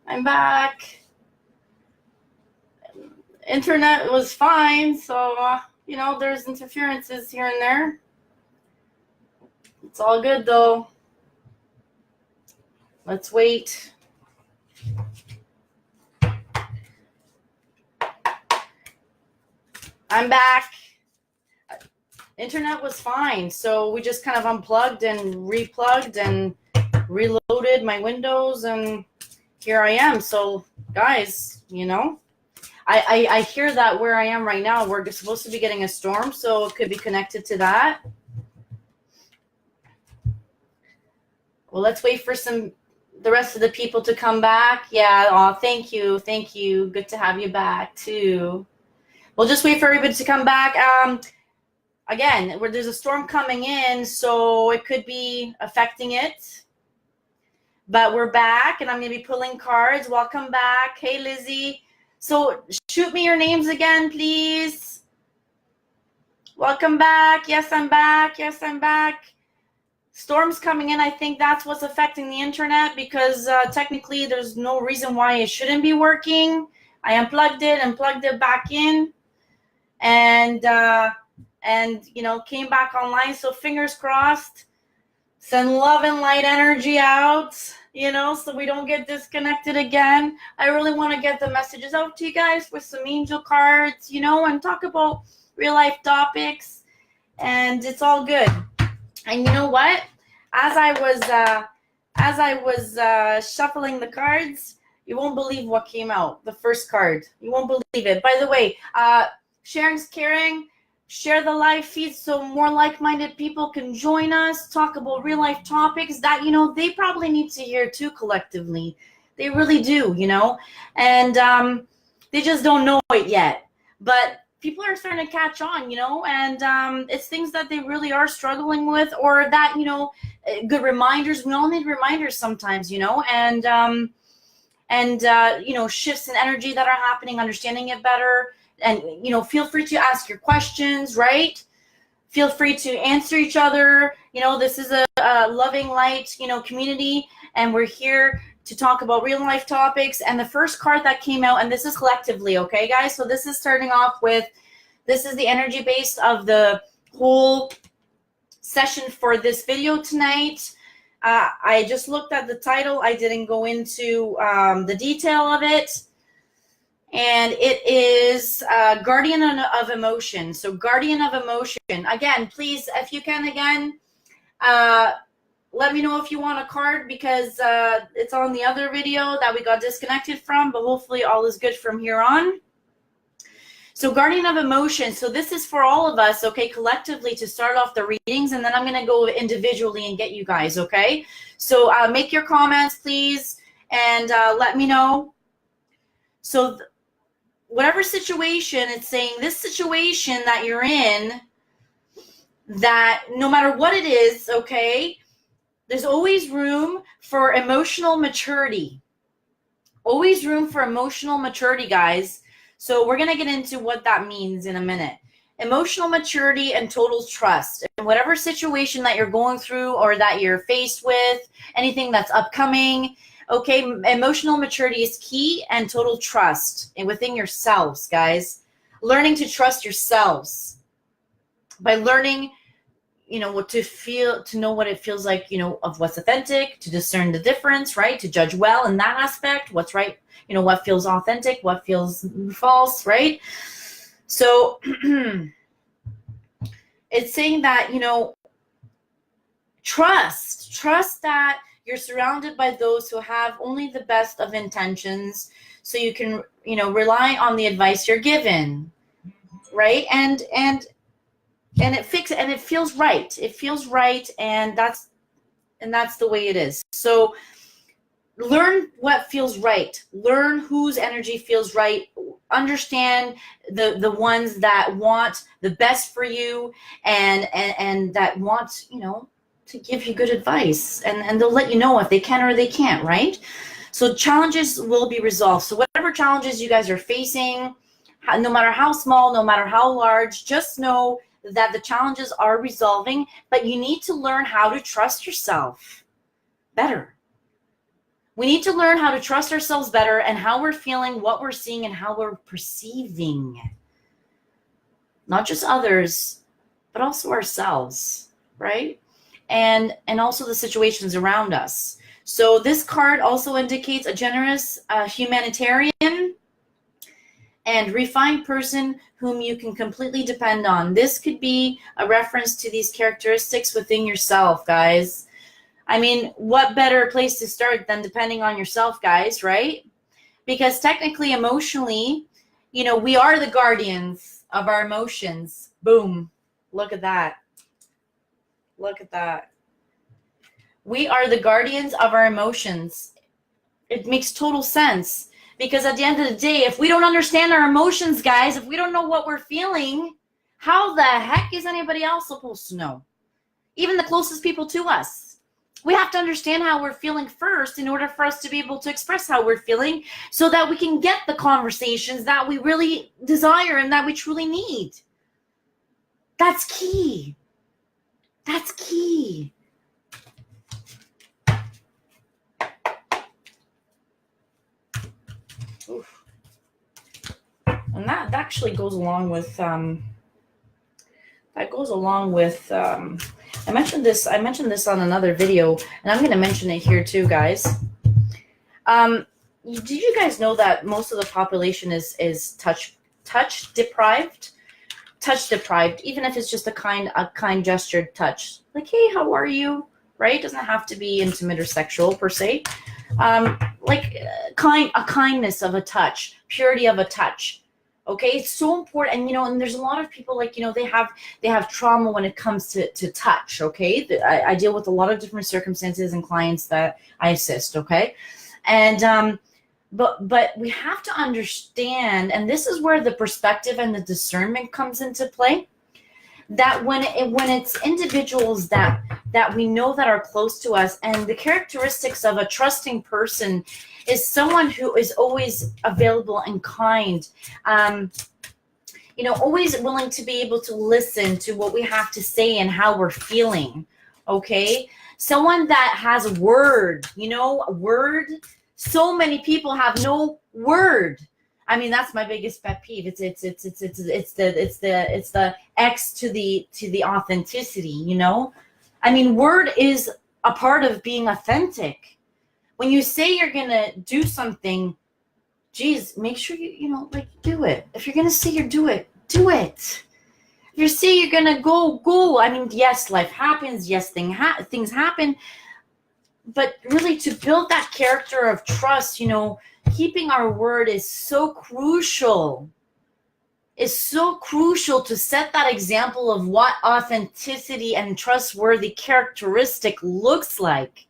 I'm back. Internet was fine, so, there's interferences here and there. It's all good, though. Let's wait. I'm back. Internet was fine, so we just kind of unplugged and replugged and reloaded my Windows, and here I am. So, guys, I hear that where I am right now, we're supposed to be getting a storm, so it could be connected to that. Well, let's wait for the rest of the people to come back. Yeah, thank you. Good to have you back, too. We'll just wait for everybody to come back. Again, there's a storm coming in, so it could be affecting it. But we're back, and I'm going to be pulling cards. Welcome back. Hey, Lizzie. So shoot me your names again, please. Welcome back. Yes, I'm back. Storms coming in. I think that's what's affecting the internet, because technically there's no reason why it shouldn't be working. I unplugged it and plugged it back in, and came back online. So fingers crossed. Send love and light energy out, so we don't get disconnected again. I really want to get the messages out to you guys with some angel cards, and talk about real life topics, and it's all good. And you know what? As I was shuffling the cards, you won't believe what came out. The first card, you won't believe it. By the way, sharing's caring. Share the live feed so more like-minded people can join us, talk about real-life topics that, they probably need to hear too collectively. They really do, and they just don't know it yet. But people are starting to catch on, and it's things that they really are struggling with, or that, good reminders. We all need reminders sometimes, and shifts in energy that are happening, understanding it better. And, feel free to ask your questions, right? Feel free to answer each other. This is a loving light, community, and we're here to talk about real life topics. And the first card that came out, and this is collectively, okay, guys? So this is starting off with, this is the energy base of the whole session for this video tonight. I just looked at the title. I didn't go into the detail of it. And it is Guardian of Emotion. So Guardian of Emotion. Again, please, if you can, let me know if you want a card, because it's on the other video that we got disconnected from, but hopefully all is good from here on. So Guardian of Emotion. So this is for all of us, okay, collectively, to start off the readings, and then I'm going to go individually and get you guys, okay? So make your comments, please, and let me know. So whatever situation, it's saying this situation that you're in, that no matter what it is, okay, there's always room for emotional maturity. Always room for emotional maturity, guys. So we're going to get into what that means in a minute. Emotional maturity and total trust. And whatever situation that you're going through or that you're faced with, anything that's upcoming, okay, emotional maturity is key, and total trust within yourselves, guys. Learning to trust yourselves by learning, what to feel, to know what it feels like, of what's authentic, to discern the difference, right? To judge well in that aspect, what's right, what feels authentic, what feels false, right? So it's saying that, trust that you're surrounded by those who have only the best of intentions, so you can, rely on the advice you're given, right? And it feels right. It feels right, and that's the way it is. So learn what feels right. Learn whose energy feels right. Understand the ones that want the best for you, and that want, to give you good advice, and they'll let you know if they can or they can't, right? So challenges will be resolved. So whatever challenges you guys are facing, no matter how small, no matter how large, just know that the challenges are resolving, but you need to learn how to trust yourself better. We need to learn how to trust ourselves better and how we're feeling, what we're seeing, and how we're perceiving. Not just others, but also ourselves, right? And also the situations around us. So this card also indicates a generous humanitarian and refined person whom you can completely depend on. This could be a reference to these characteristics within yourself, guys. I mean, what better place to start than depending on yourself, guys, right? Because technically, emotionally, you know, we are the guardians of our emotions. Boom. Look at that. Look at that. We are the guardians of our emotions. It makes total sense. Because at the end of the day, if we don't understand our emotions, guys, if we don't know what we're feeling, how the heck is anybody else supposed to know? Even the closest people to us. We have to understand how we're feeling first in order for us to be able to express how we're feeling so that we can get the conversations that we really desire and that we truly need. That's key. That's key. Oof. And that actually goes along with I mentioned this on another video, and I'm going to mention it here too, guys. Did you guys know that most of the population is touch deprived? Touch deprived, even if it's just a kind gestured touch, like, hey, how are you? Right? It doesn't have to be intimate or sexual per se. Like a kindness of a touch, purity of a touch. Okay, it's so important. And and there's a lot of people, like, they have trauma when it comes to touch. Okay, I deal with a lot of different circumstances and clients that I assist. Okay, and but we have to understand, and this is where the perspective and the discernment comes into play, that when it's individuals that we know that are close to us, and the characteristics of a trusting person is someone who is always available and kind, always willing to be able to listen to what we have to say and how we're feeling. Okay, someone that has a word, a word. So many people have no word. I mean, that's my biggest pet peeve. It's the X to the authenticity, I mean, word is a part of being authentic. When you say you're gonna do something, geez, make sure you do it. If you're gonna say you do it, do it. If you say you're gonna go. I mean, yes, life happens. Yes, things happen. But really, to build that character of trust, keeping our word is so crucial. It's so crucial to set that example of what authenticity and trustworthy characteristic looks like.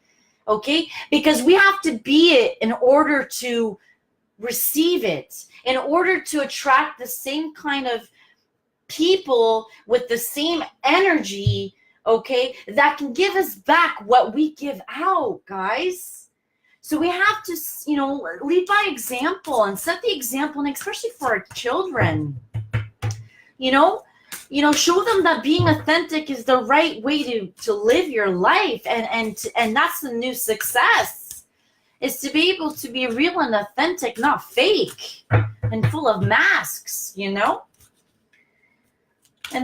Okay? Because we have to be it in order to receive it, in order to attract the same kind of people with the same energy, okay, that can give us back what we give out, guys. So we have to, lead by example and set the example, and especially for our children, show them that being authentic is the right way to live your life, and that's the new success, is to be able to be real and authentic, not fake and full of masks, And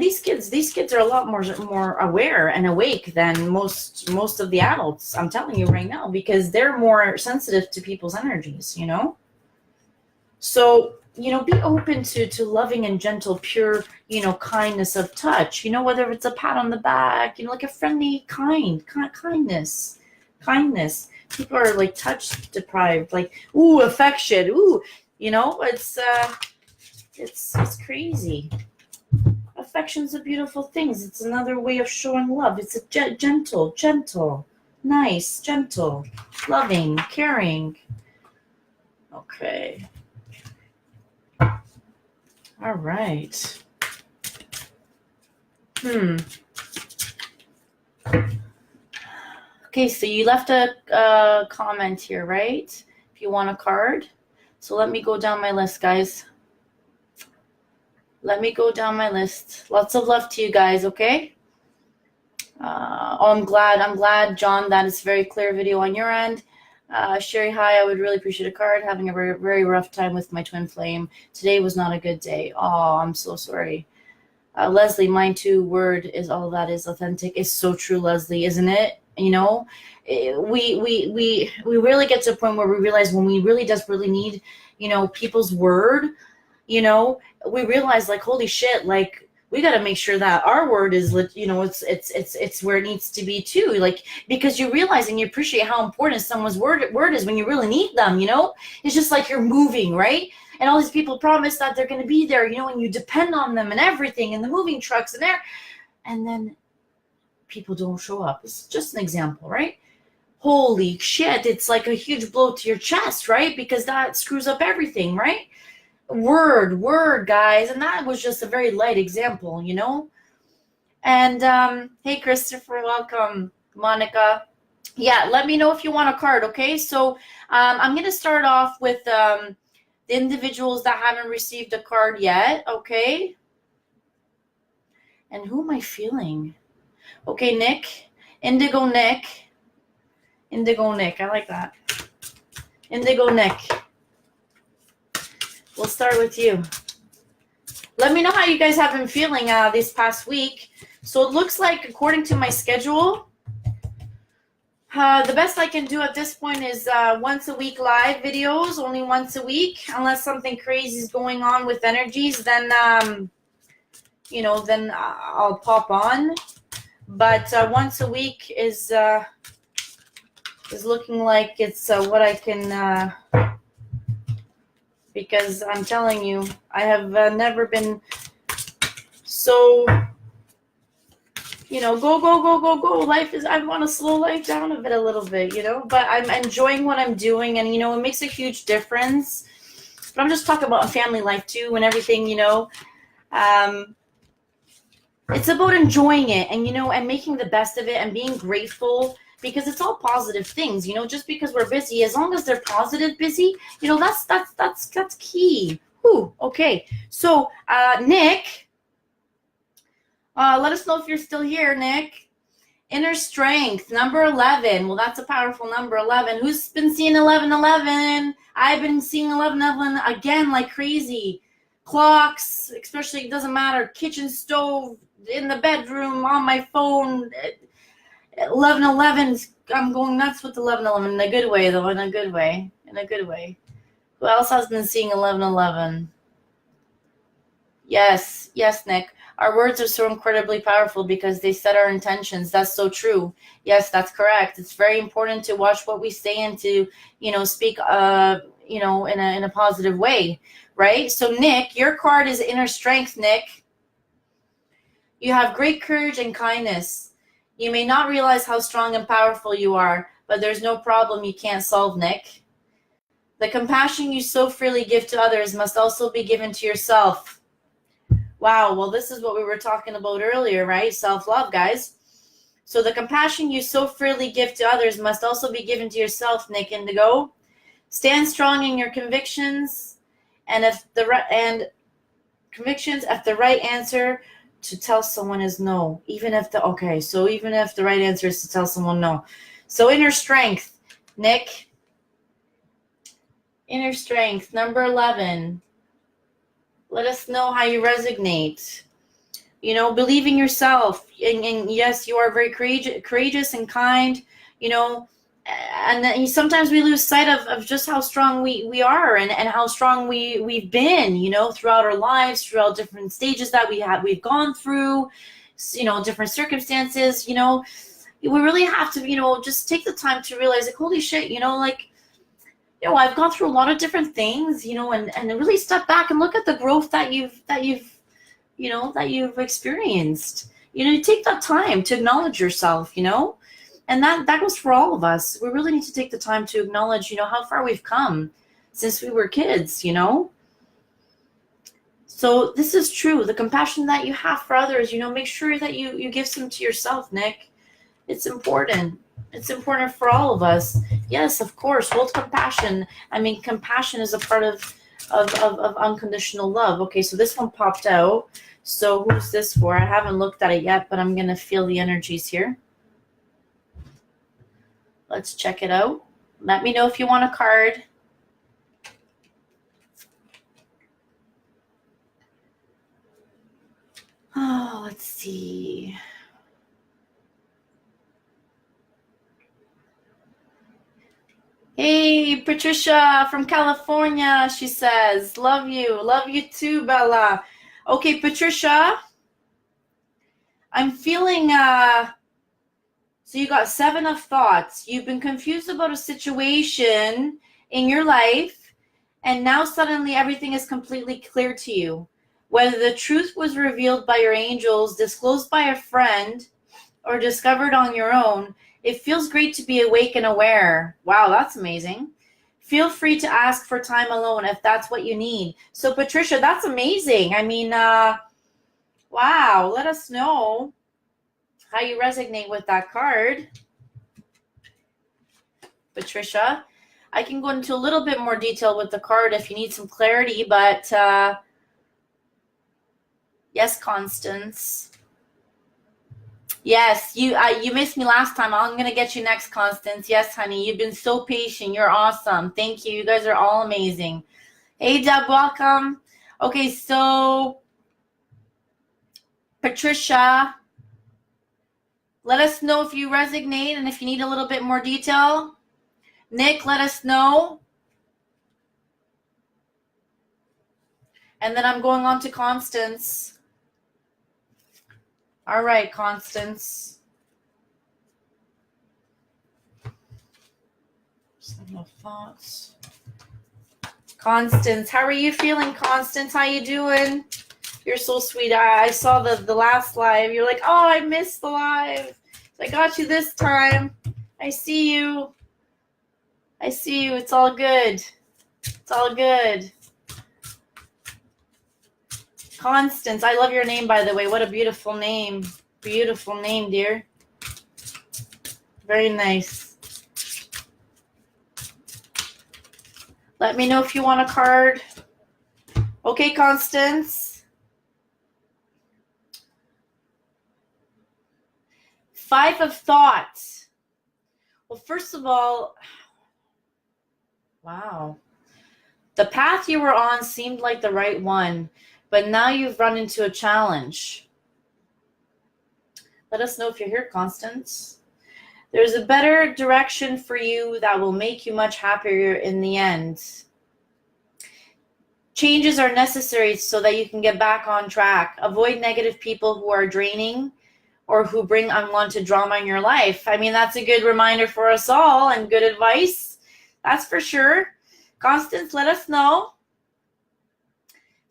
these kids are a lot more aware and awake than most of the adults. I'm telling you right now, because they're more sensitive to people's energies, So, be open to loving and gentle, pure, kindness of touch, whether it's a pat on the back, like a friendly, kindness. People are like touch deprived, like, ooh, affection, ooh, it's crazy. Affection's a beautiful thing. It's another way of showing love. It's a gentle, nice, gentle, loving, caring. Okay. All right. Okay, so you left a comment here, right? If you want a card. So let me go down my list, guys. Let me go down my list. Lots of love to you guys, okay? I'm glad, John. That is a very clear video on your end. Sherry, hi, I would really appreciate a card. Having a very, very rough time with my twin flame. Today was not a good day. Oh, I'm so sorry. Leslie, mine too. Word is all that is authentic. It's so true, Leslie, isn't it? You know, we really get to a point where we realize when we really desperately need, people's word, we realize like, holy shit, like we got to make sure that our word is, it's where it needs to be too. Like, because you realize and you appreciate how important someone's word is when you really need them, it's just like you're moving, right? And all these people promise that they're going to be there, and you depend on them and everything and the moving trucks and there. And then people don't show up. It's just an example, right? Holy shit. It's like a huge blow to your chest, right? Because that screws up everything, right? Word, guys. And that was just a very light example, And hey, Christopher, welcome. Monica. Yeah, let me know if you want a card, okay? So I'm going to start off with... the individuals that haven't received a card yet, okay? And who am I feeling? Okay, Nick. Indigo Nick. I like that. Indigo Nick. We'll start with you. Let me know how you guys have been feeling this past week. So it looks like, according to my schedule, the best I can do at this point is once a week live videos, only once a week, unless something crazy is going on with energies, then, then I'll pop on. But once a week is looking like it's what I can, because I'm telling you, I have never been so... go. Life is, I want to slow life down a little bit, but I'm enjoying what I'm doing. And, it makes a huge difference. But I'm just talking about family life too and everything, it's about enjoying it and, and making the best of it and being grateful because it's all positive things, just because we're busy, as long as they're positive busy, that's key. Ooh, okay. So, Nick, let us know if you're still here, Nick. Inner strength, number 11. Well, that's a powerful number, 11. Who's been seeing 1111? I've been seeing 1111 again like crazy. Clocks, especially, it doesn't matter. Kitchen stove, in the bedroom, on my phone. 1111. I'm going nuts with 1111 in a good way, though. In a good way. Who else has been seeing 1111? Yes, Nick. Our words are so incredibly powerful because they set our intentions. That's so true. Yes, that's correct. It's very important to watch what we say and to, speak, in a positive way, right? So, Nick, your card is inner strength, Nick. You have great courage and kindness. You may not realize how strong and powerful you are, but there's no problem you can't solve, Nick. The compassion you so freely give to others must also be given to yourself. Wow, well, this is what we were talking about earlier, right? Self-love, guys. So the compassion you so freely give to others must also be given to yourself, Nick Indigo. Stand strong in your convictions, and if the right answer to tell someone is no, even if the right answer is to tell someone no. So inner strength, Nick. Inner strength, number 11. Let us know how you resonate. Believe in yourself. And yes, you are very courageous and kind, and then sometimes we lose sight of just how strong we are and how strong we've been, throughout our lives, throughout different stages that we've gone through, different circumstances, we really have to, just take the time to realize, like, holy shit, I've gone through a lot of different things, and really step back and look at the growth that you've experienced. Take that time to acknowledge yourself, and that goes for all of us. We really need to take the time to acknowledge, how far we've come since we were kids, So this is true. The compassion that you have for others, make sure that you give some to yourself, Nick. It's important. It's important for all of us. Yes, of course. Hold compassion. Compassion is a part of unconditional love. Okay, so this one popped out. So who's this for? I haven't looked at it yet, but I'm going to feel the energies here. Let's check it out. Let me know if you want a card. Oh, let's see. Hey, Patricia from California, she says. Love you. Love you too, Bella. Okay, Patricia. I'm feeling, so you got 7 of thoughts. You've been confused about a situation in your life, and now suddenly everything is completely clear to you. Whether the truth was revealed by your angels, disclosed by a friend, or discovered on your own, it feels great to be awake and aware. Wow, that's amazing. Feel free to ask for time alone if that's what you need. So, Patricia, that's amazing. I mean, wow, let us know how you resonate with that card. Patricia, I can go into a little bit more detail with the card if you need some clarity, but yes, Constance. Yes, you missed me last time. I'm going to get you next, Constance. Yes, honey, you've been so patient. You're awesome. Thank you. You guys are all amazing. Hey, Deb, welcome. Okay, so Patricia, let us know if you resonate and if you need a little bit more detail. Nick, let us know. And then I'm going on to Constance. All right, Constance. Some thoughts. Constance, how are you feeling, Constance? How you doing? You're so sweet. I saw the last live. You're like, oh, I missed the live. So I got you this time. I see you. I see you. It's all good. It's all good. Constance, I love your name, by the way. What a beautiful name. Beautiful name, dear. Very nice. Let me know if you want a card. Okay, Constance. 5 of thoughts. Well, first of all, wow. The path you were on seemed like the right one, but now you've run into a challenge. Let us know if you're here, Constance. There's a better direction for you that will make you much happier in the end. Changes are necessary so that you can get back on track. Avoid negative people who are draining or who bring unwanted drama in your life. I mean, that's a good reminder for us all and good advice. That's for sure. Constance, let us know.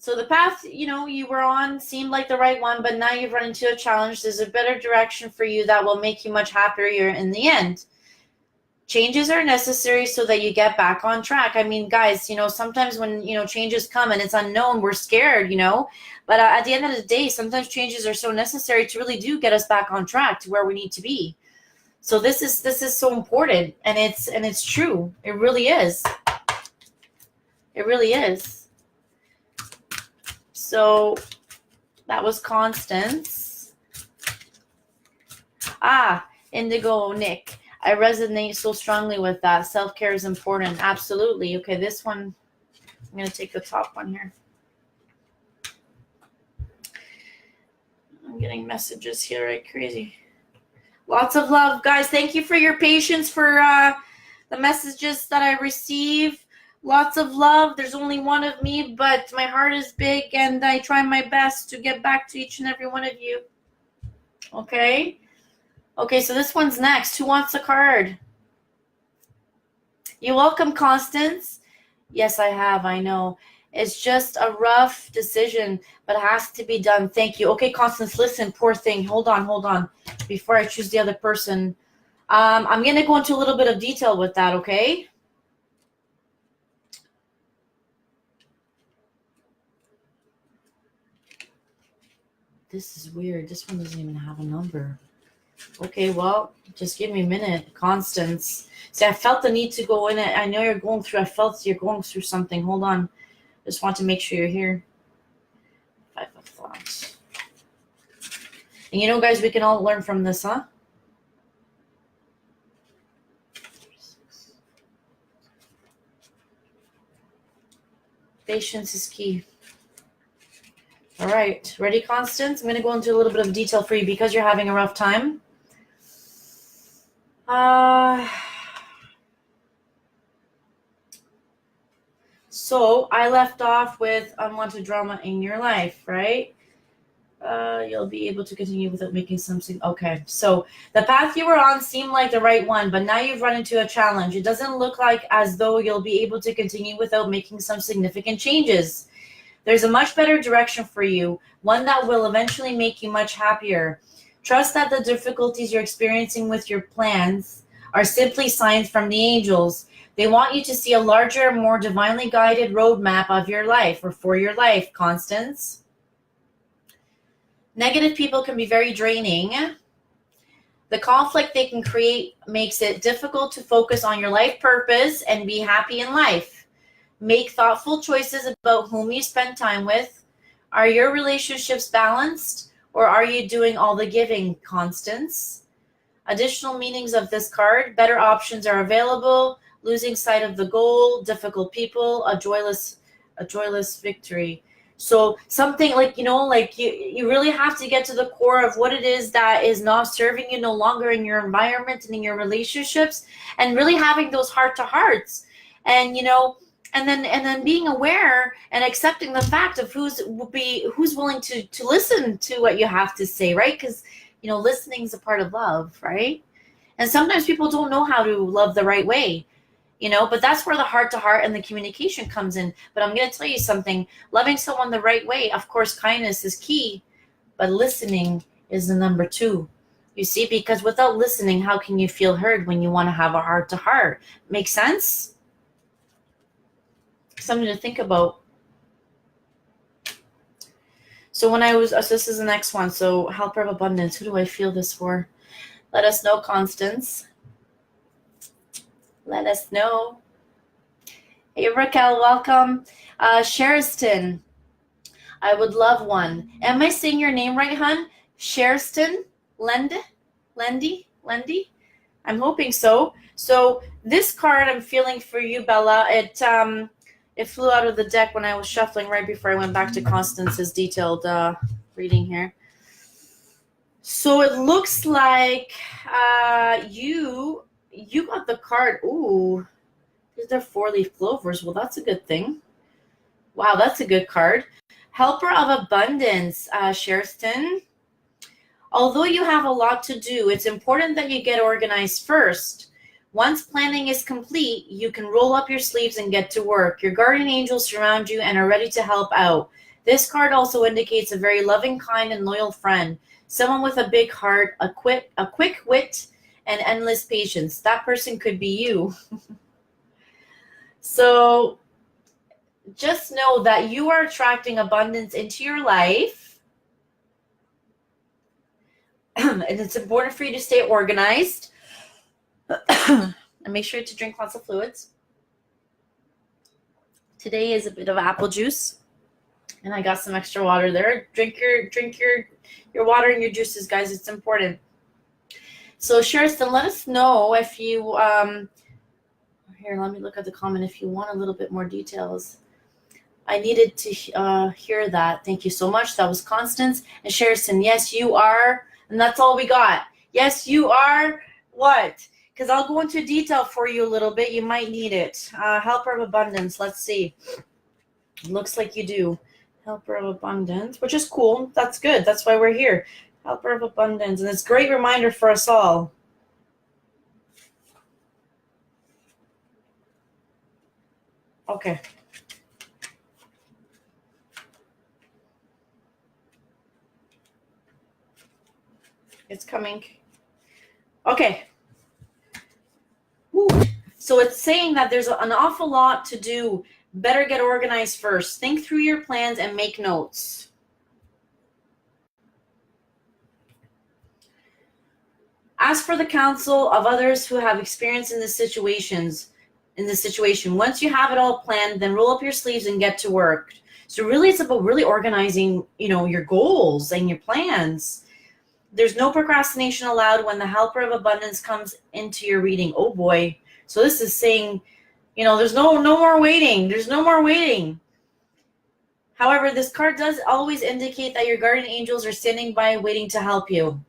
So the path, you were on seemed like the right one, but now you've run into a challenge. There's a better direction for you that will make you much happier in the end. Changes are necessary so that you get back on track. I mean, guys, sometimes when, changes come and it's unknown, we're scared, But at the end of the day, sometimes changes are so necessary to really do get us back on track to where we need to be. So this is so important, and it's true. It really is. It really is. So that was Constance. Indigo, Nick. I resonate so strongly with that. Self-care is important. Absolutely. Okay, this one, I'm going to take the top one here. I'm getting messages here like crazy. Lots of love, guys. Thank you for your patience for the messages that I receive. Lots of love. There's only one of me, but my heart is big, and I try my best to get back to each and every one of you. Okay? Okay, so this one's next. Who wants a card? You're welcome, Constance. Yes, I have. I know. It's just a rough decision, but it has to be done. Thank you. Okay, Constance, listen, poor thing. Hold on. Before I choose the other person, I'm going to go into a little bit of detail with that, okay? This is weird. This one doesn't even have a number. Okay, well, just give me a minute. Constance. See, I felt the need to go in it. I know I felt you're going through something. Hold on. Just want to make sure you're here. 5 of thoughts. And guys, we can all learn from this, huh? Patience is key. All right. Ready, Constance? I'm going to go into a little bit of detail for you because you're having a rough time. So I left off with unwanted drama in your life, right? You'll be able to continue without making something. Okay, so the path you were on seemed like the right one, but now you've run into a challenge. It doesn't look like as though you'll be able to continue without making some significant changes. There's a much better direction for you, one that will eventually make you much happier. Trust that the difficulties you're experiencing with your plans are simply signs from the angels. They want you to see a larger, more divinely guided roadmap of your life or for your life, Constance. Negative people can be very draining. The conflict they can create makes it difficult to focus on your life purpose and be happy in life. Make thoughtful choices about whom you spend time with. Are your relationships balanced, or are you doing all the giving, Constance? Additional meanings of this card: better options are available, losing sight of the goal, difficult people, a joyless victory. So something like, you really have to get to the core of what it is that is not serving you no longer in your environment and in your relationships, and really having those heart-to-hearts, and then being aware and accepting the fact of who's willing to listen to what you have to say, right? Because listening is a part of love, right? And sometimes people don't know how to love the right way. But that's where the heart-to-heart and the communication comes in. But I'm going to tell you something. Loving someone the right way, of course, kindness is key, but listening is the number 2. You see, because without listening, how can you feel heard when you want to have a heart-to-heart? Make sense? Something to think about. So this is the next one. So helper of abundance. Who do I feel this for? Let us know, Constance. Let us know. Hey, Raquel, welcome. Sheriston, I would love one. Am I saying your name right, hun? Sheriston? Lendy? I'm hoping so. So this card I'm feeling for you, Bella, it flew out of the deck when I was shuffling right before I went back to Constance's detailed reading here. So it looks like you got the card. Ooh, they're 4-leaf clovers. Well, that's a good thing. Wow, that's a good card. Helper of abundance, Sheriston. Although you have a lot to do, it's important that you get organized first. Once planning is complete, you can roll up your sleeves and get to work. Your guardian angels surround you and are ready to help out. This card also indicates a very loving, kind, and loyal friend. Someone with a big heart, a quick wit, and endless patience. That person could be you. So just know that you are attracting abundance into your life. And it's important for you to stay organized. And make sure to drink lots of fluids. Today is a bit of apple juice. And I got some extra water there. Drink your water and your juices, guys. It's important. So Sheriston, let us know if you, here, let me look at the comment, if you want a little bit more details. I needed to hear that. Thank you so much. That was Constance. And Sheriston, yes, you are. And that's all we got. Yes, you are. What? Because I'll go into detail for you a little bit. You might need it. Helper of abundance. Let's see. Looks like you do. Helper of abundance, which is cool. That's good. That's why we're here. Helper of abundance. And it's a great reminder for us all. Okay. It's coming. Okay. Woo. So it's saying that there's an awful lot to do. Better get organized first. Think through your plans and make notes. Ask for the counsel of others who have experience in this situation. Once you have it all planned, then roll up your sleeves and get to work. So really, it's about really organizing, your goals and your plans. There's no procrastination allowed when the helper of abundance comes into your reading. Oh boy. So this is saying, there's no more waiting. There's no more waiting. However, this card does always indicate that your guardian angels are standing by waiting to help you.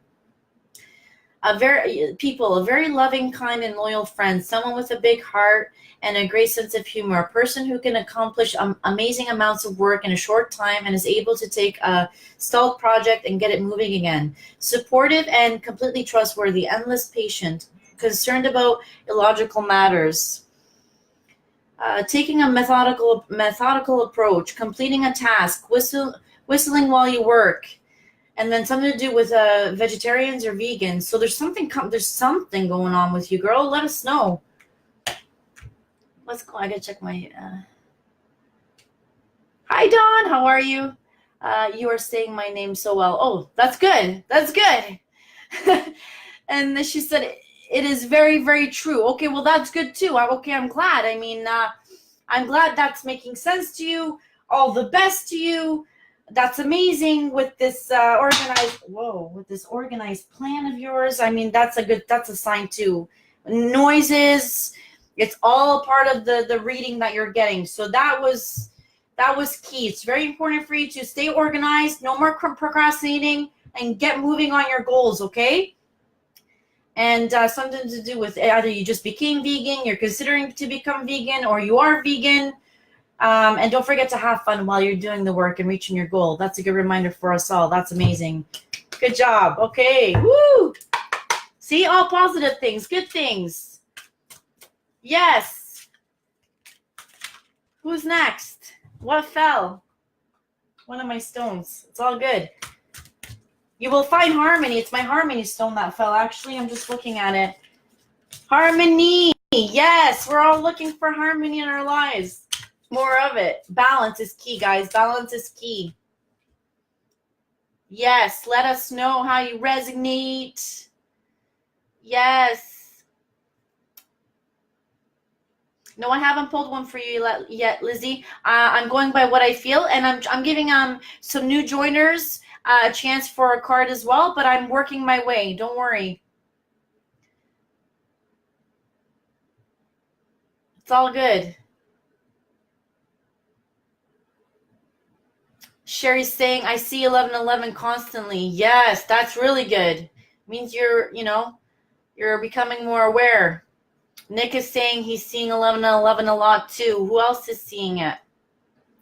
A very loving, kind, and loyal friend, someone with a big heart and a great sense of humor, a person who can accomplish amazing amounts of work in a short time and is able to take a stalled project and get it moving again. Supportive and completely trustworthy, endless patient, concerned about illogical matters. Taking a methodical approach, completing a task, whistling while you work. And then something to do with vegetarians or vegans. So there's something going on with you, girl. Let us know. Let's go. I gotta check my. Hi, Dawn. How are you? You are saying my name so well. Oh, that's good. That's good. And then she said, it is very, very true. Okay, well, that's good too. Okay, I'm glad. I mean, I'm glad that's making sense to you. All the best to you. That's amazing with this organized plan of yours. I mean, that's a sign too. Noises, it's all part of the reading that you're getting. So that was key. It's very important for you to stay organized, no more procrastinating, and get moving on your goals, okay? And something to do with either you just became vegan, you're considering to become vegan, or you are vegan. And don't forget to have fun while you're doing the work and reaching your goal. That's a good reminder for us all. That's amazing. Good job. Okay. Woo! See, all positive things, good things. Yes. Who's next? What fell? One of my stones. It's all good. You will find harmony. It's my harmony stone that fell. Actually, I'm just looking at it. Harmony. Yes, we're all looking for harmony in our lives. More of it. Balance is key, guys. Balance is key. Yes, let us know how you resonate. Yes. No, I haven't pulled one for you yet, Lizzie. I'm going by what I feel, and I'm giving some new joiners a chance for a card as well, but I'm working my way. Don't worry. It's all good. Sherry's saying, I see 1111 constantly. Yes, that's really good. Means you're becoming more aware. Nick is saying he's seeing 1111 a lot too. Who else is seeing it?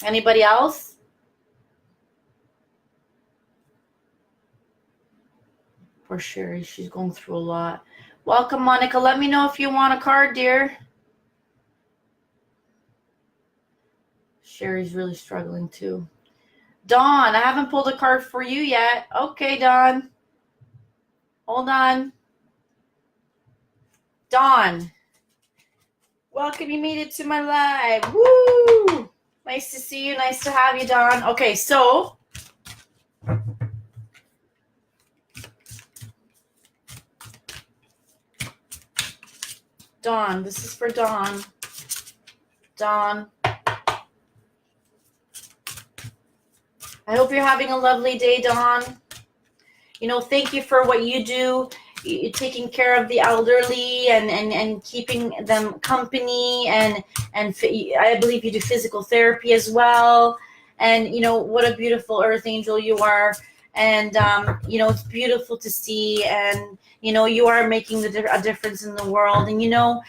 Anybody else? Poor Sherry, she's going through a lot. Welcome, Monica. Let me know if you want a card, dear. Sherry's really struggling too. Dawn, I haven't pulled a card for you yet. Okay, Dawn. Hold on. Dawn. Welcome, you made it to my live. Woo! Nice to see you. Nice to have you, Dawn. Okay, so Dawn, this is for Dawn. Dawn. I hope you're having a lovely day, Dawn. Thank you for what you do. You're taking care of the elderly and keeping them company. And I believe you do physical therapy as well. And, what a beautiful earth angel you are. And, it's beautiful to see. And, you are making a difference in the world. And,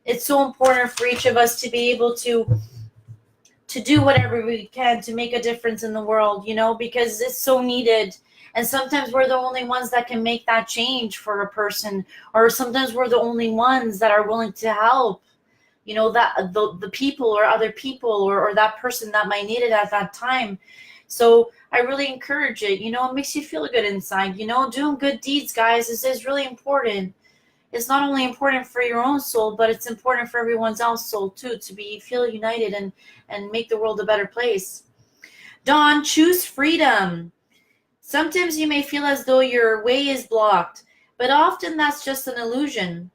it's so important for each of us to be able to do whatever we can to make a difference in the world, because it's so needed. And sometimes we're the only ones that can make that change for a person, or sometimes we're the only ones that are willing to help, that the people or other people or that person that might need it at that time. So I really encourage it. It makes you feel good inside. Doing good deeds, guys, is really important. It's not only important for your own soul, but it's important for everyone else's soul too, to feel united and make the world a better place. Dawn, choose freedom. Sometimes you may feel as though your way is blocked, but often that's just an illusion.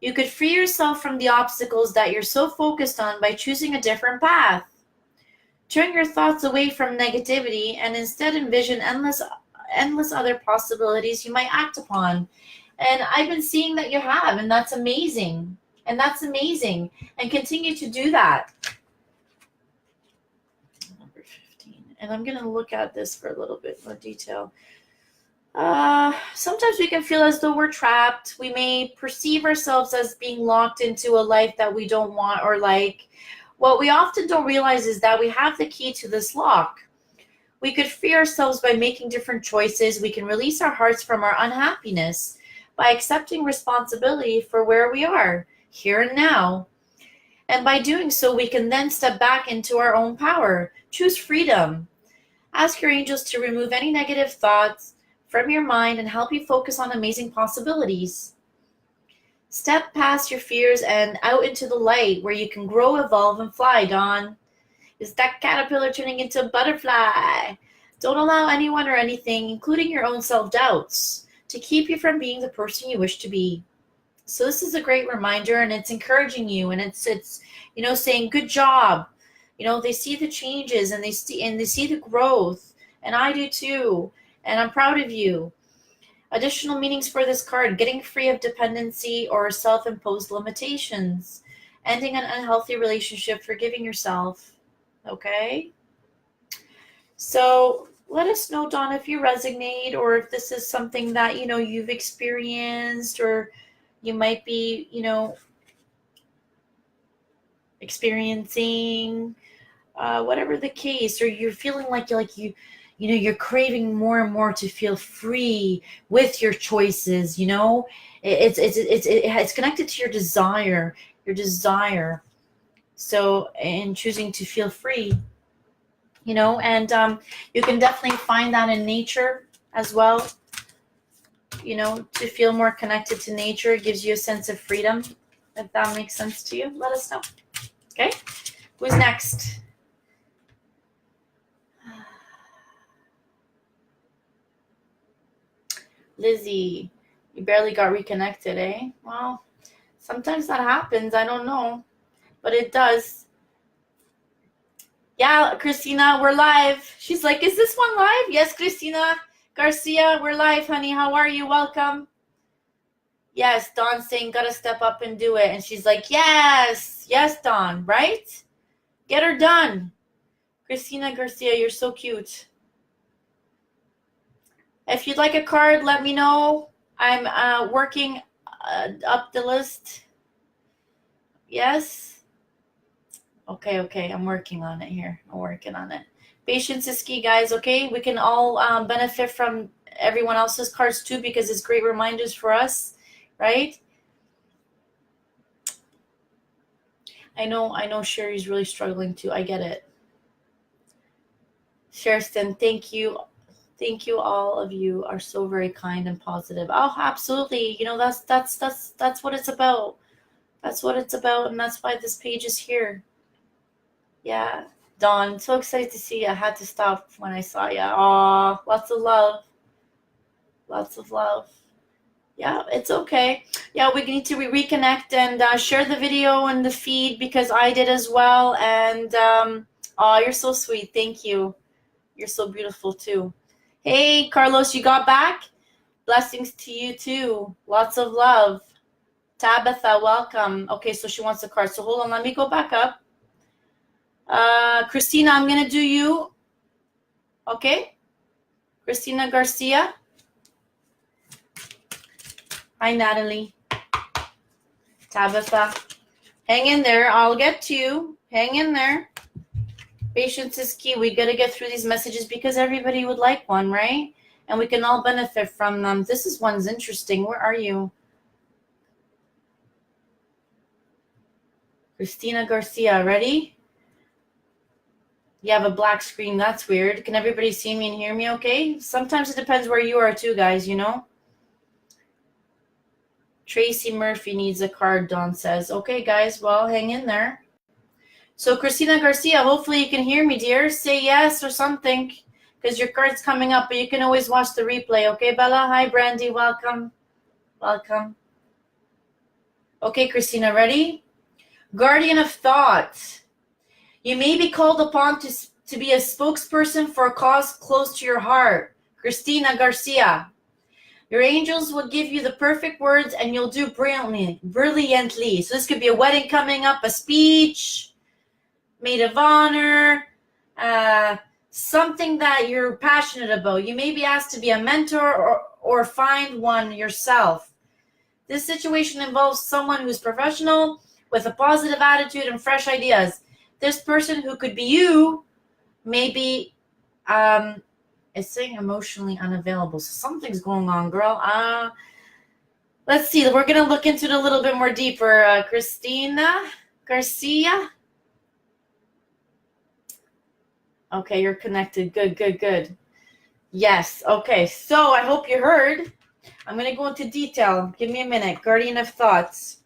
You could free yourself from the obstacles that you're so focused on by choosing a different path. Turn your thoughts away from negativity and instead envision endless other possibilities you might act upon. And I've been seeing that you have, and that's amazing. And continue to do that. Number 15 And I'm going to look at this for a little bit more detail. Sometimes we can feel as though we're trapped. We may perceive ourselves as being locked into a life that we don't want or like. What we often don't realize is that we have the key to this lock. We could free ourselves by making different choices. We can release our hearts from our unhappiness by accepting responsibility for where we are, here and now. And by doing so, we can then step back into our own power. Choose freedom. Ask your angels to remove any negative thoughts from your mind and help you focus on amazing possibilities. Step past your fears and out into the light where you can grow, evolve, and fly, Dawn. Is that caterpillar turning into a butterfly? Don't allow anyone or anything, including your own self-doubts, to keep you from being the person you wish to be. So this is a great reminder, and it's encouraging you, and it's saying good job. They see the changes and they see the growth, and I do too, and I'm proud of you. Additional meanings for this card: getting free of dependency or self-imposed limitations, ending an unhealthy relationship, forgiving yourself. Okay? So let us know, Dawn, if you resonate or if this is something that, you've experienced, or you might be, experiencing, whatever the case, or you're feeling like you're craving more and more to feel free with your choices. It's connected to your desire. So, in choosing to feel free, and you can definitely find that in nature as well. To feel more connected to nature, it gives you a sense of freedom. If that makes sense to you, let us know. Okay, who's next? Lizzie, you barely got reconnected, eh? Well, sometimes that happens. I don't know, but it does. Yeah, Christina, we're live. She's like, is this one live? Yes, Christina Garcia, we're live, honey. How are you? Welcome. Yes, Dawn's saying, gotta step up and do it. And she's like, yes, Dawn, right? Get her done. Christina Garcia, you're so cute. If you'd like a card, let me know. I'm working up the list. Yes? Okay. I'm working on it here. Patience is key, guys, okay? We can all benefit from everyone else's cards too, because it's great reminders for us, right? I know Sherry's really struggling too. I get it. Sherston, thank you. Thank you. All of you are so very kind and positive. Oh, absolutely. That's what it's about. That's what it's about, and that's why this page is here. Yeah. Dawn, so excited to see you. I had to stop when I saw you. Aw, lots of love. Lots of love. Yeah, it's okay. Yeah, we need to reconnect and share the video and the feed, because I did as well. And you're so sweet. Thank you. You're so beautiful too. Hey, Carlos, you got back? Blessings to you too. Lots of love. Tabitha, welcome. Okay, so she wants a card. So hold on, let me go back up. Christina, I'm going to do you. Okay? Christina Garcia. Hi, Natalie. Tabitha. Hang in there. I'll get to you. Hang in there. Patience is key. We got to get through these messages because everybody would like one, right? And we can all benefit from them. This one's interesting. Where are you? Christina Garcia, ready? You have a black screen. That's weird. Can everybody see me and hear me okay? Sometimes it depends where you are too, guys, Tracy Murphy needs a card, Dawn says. Okay, guys, well, hang in there. So, Christina Garcia, hopefully you can hear me, dear. Say yes or something, because your card's coming up, but you can always watch the replay. Okay, Bella? Hi, Brandy. Welcome. Welcome. Okay, Christina, ready? Guardian of thought. You may be called upon to be a spokesperson for a cause close to your heart. Christina Garcia. Your angels will give you the perfect words and you'll do brilliantly. So this could be a wedding coming up, a speech, maid of honor, something that you're passionate about. You may be asked to be a mentor or find one yourself. This situation involves someone who's professional with a positive attitude and fresh ideas. This person, who could be you, may be is saying emotionally unavailable. So something's going on, girl. Let's see. We're going to look into it a little bit more deeper. Christina Garcia. Okay, you're connected. Good. Yes. Okay, so I hope you heard. I'm going to go into detail. Give me a minute. Guardian of Thoughts.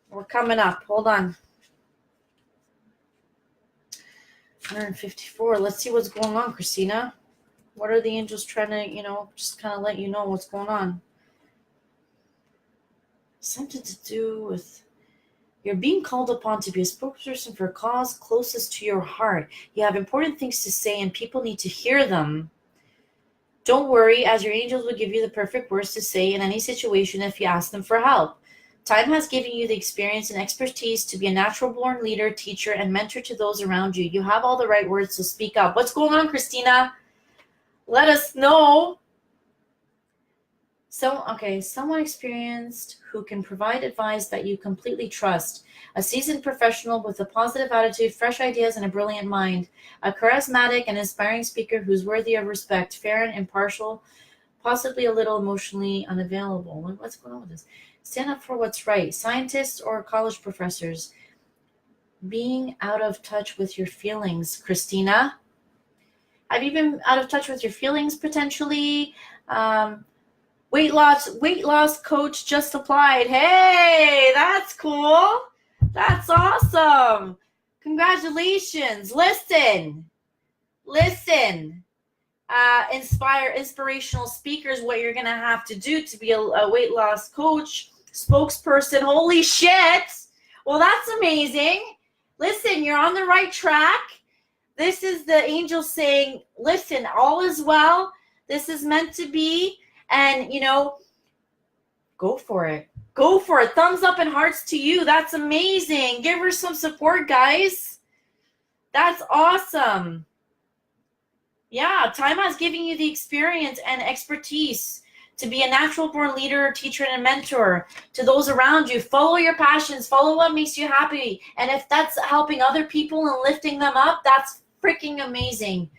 We're coming up. Hold on. 154. Let's see what's going on, Christina. What are the angels trying to, just kind of let you know what's going on? Something to do with you're being called upon to be a spokesperson for a cause closest to your heart. You have important things to say and people need to hear them. Don't worry, as your angels will give you the perfect words to say in any situation if you ask them for help. Time has given you the experience and expertise to be a natural-born leader, teacher, and mentor to those around you. You have all the right words, so speak up. What's going on, Christina? Let us know. Someone experienced who can provide advice that you completely trust. A seasoned professional with a positive attitude, fresh ideas, and a brilliant mind. A charismatic and inspiring speaker who's worthy of respect, fair and impartial, possibly a little emotionally unavailable. What's going on with this? Stand up for what's right. Scientists or college professors. Being out of touch with your feelings, Christina. Have you been out of touch with your feelings potentially? Weight loss coach just applied. Hey, that's cool. That's awesome. Congratulations. Listen. Inspirational speakers, what you're going to have to do to be a weight loss coach, spokesperson. Holy shit. Well, that's amazing. Listen, you're on the right track. This is the angel saying, listen, all is well. This is meant to be. And, go for it. Go for it. Thumbs up and hearts to you. That's amazing. Give her some support, guys. That's awesome. Yeah, time has given you the experience and expertise to be a natural-born leader, teacher, and a mentor to those around you. Follow your passions. Follow what makes you happy. And if that's helping other people and lifting them up, that's freaking amazing.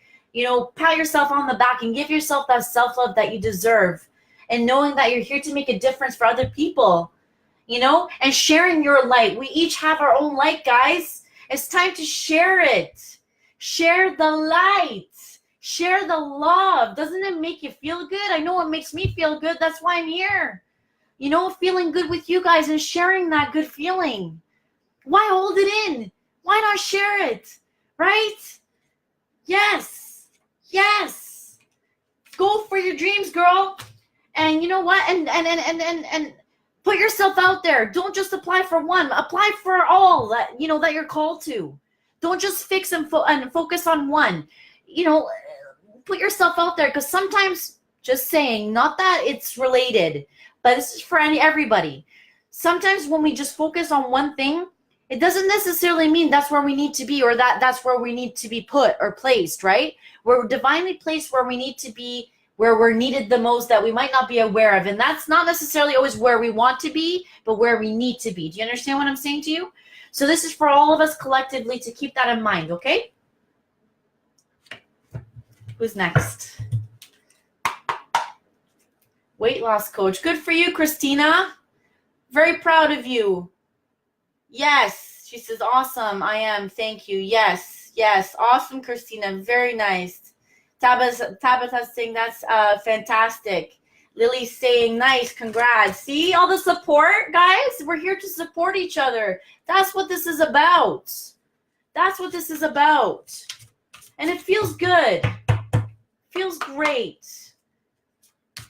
Pat yourself on the back and give yourself that self-love that you deserve. And knowing that you're here to make a difference for other people, and sharing your light. We each have our own light, guys. It's time to share it. Share the light. Share the love. Doesn't it make you feel good? I know it makes me feel good. That's why I'm here. Feeling good with you guys and sharing that good feeling. Why hold it in? Why not share it? Right? Yes. Go for your dreams, girl. And you know what? And put yourself out there. Don't just apply for one. Apply for all that that you're called to. Don't just fix and focus on one. Put yourself out there, because sometimes, just saying, not that it's related, but this is for everybody. Sometimes when we just focus on one thing, it doesn't necessarily mean that's where we need to be, or that's where we need to be put or placed, right? We're divinely placed where we need to be, where we're needed the most, that we might not be aware of. And that's not necessarily always where we want to be, but where we need to be. Do you understand what I'm saying to you? So this is for all of us collectively to keep that in mind, okay? Who's next? Weight loss coach. Good for you, Christina. Very proud of you. Yes. She says, awesome. I am. Thank you. Yes. Awesome, Christina. Very nice. Tabitha's saying that's fantastic. Lily's saying nice. Congrats. See all the support, guys? We're here to support each other. That's what this is about. And it feels good. Feels great.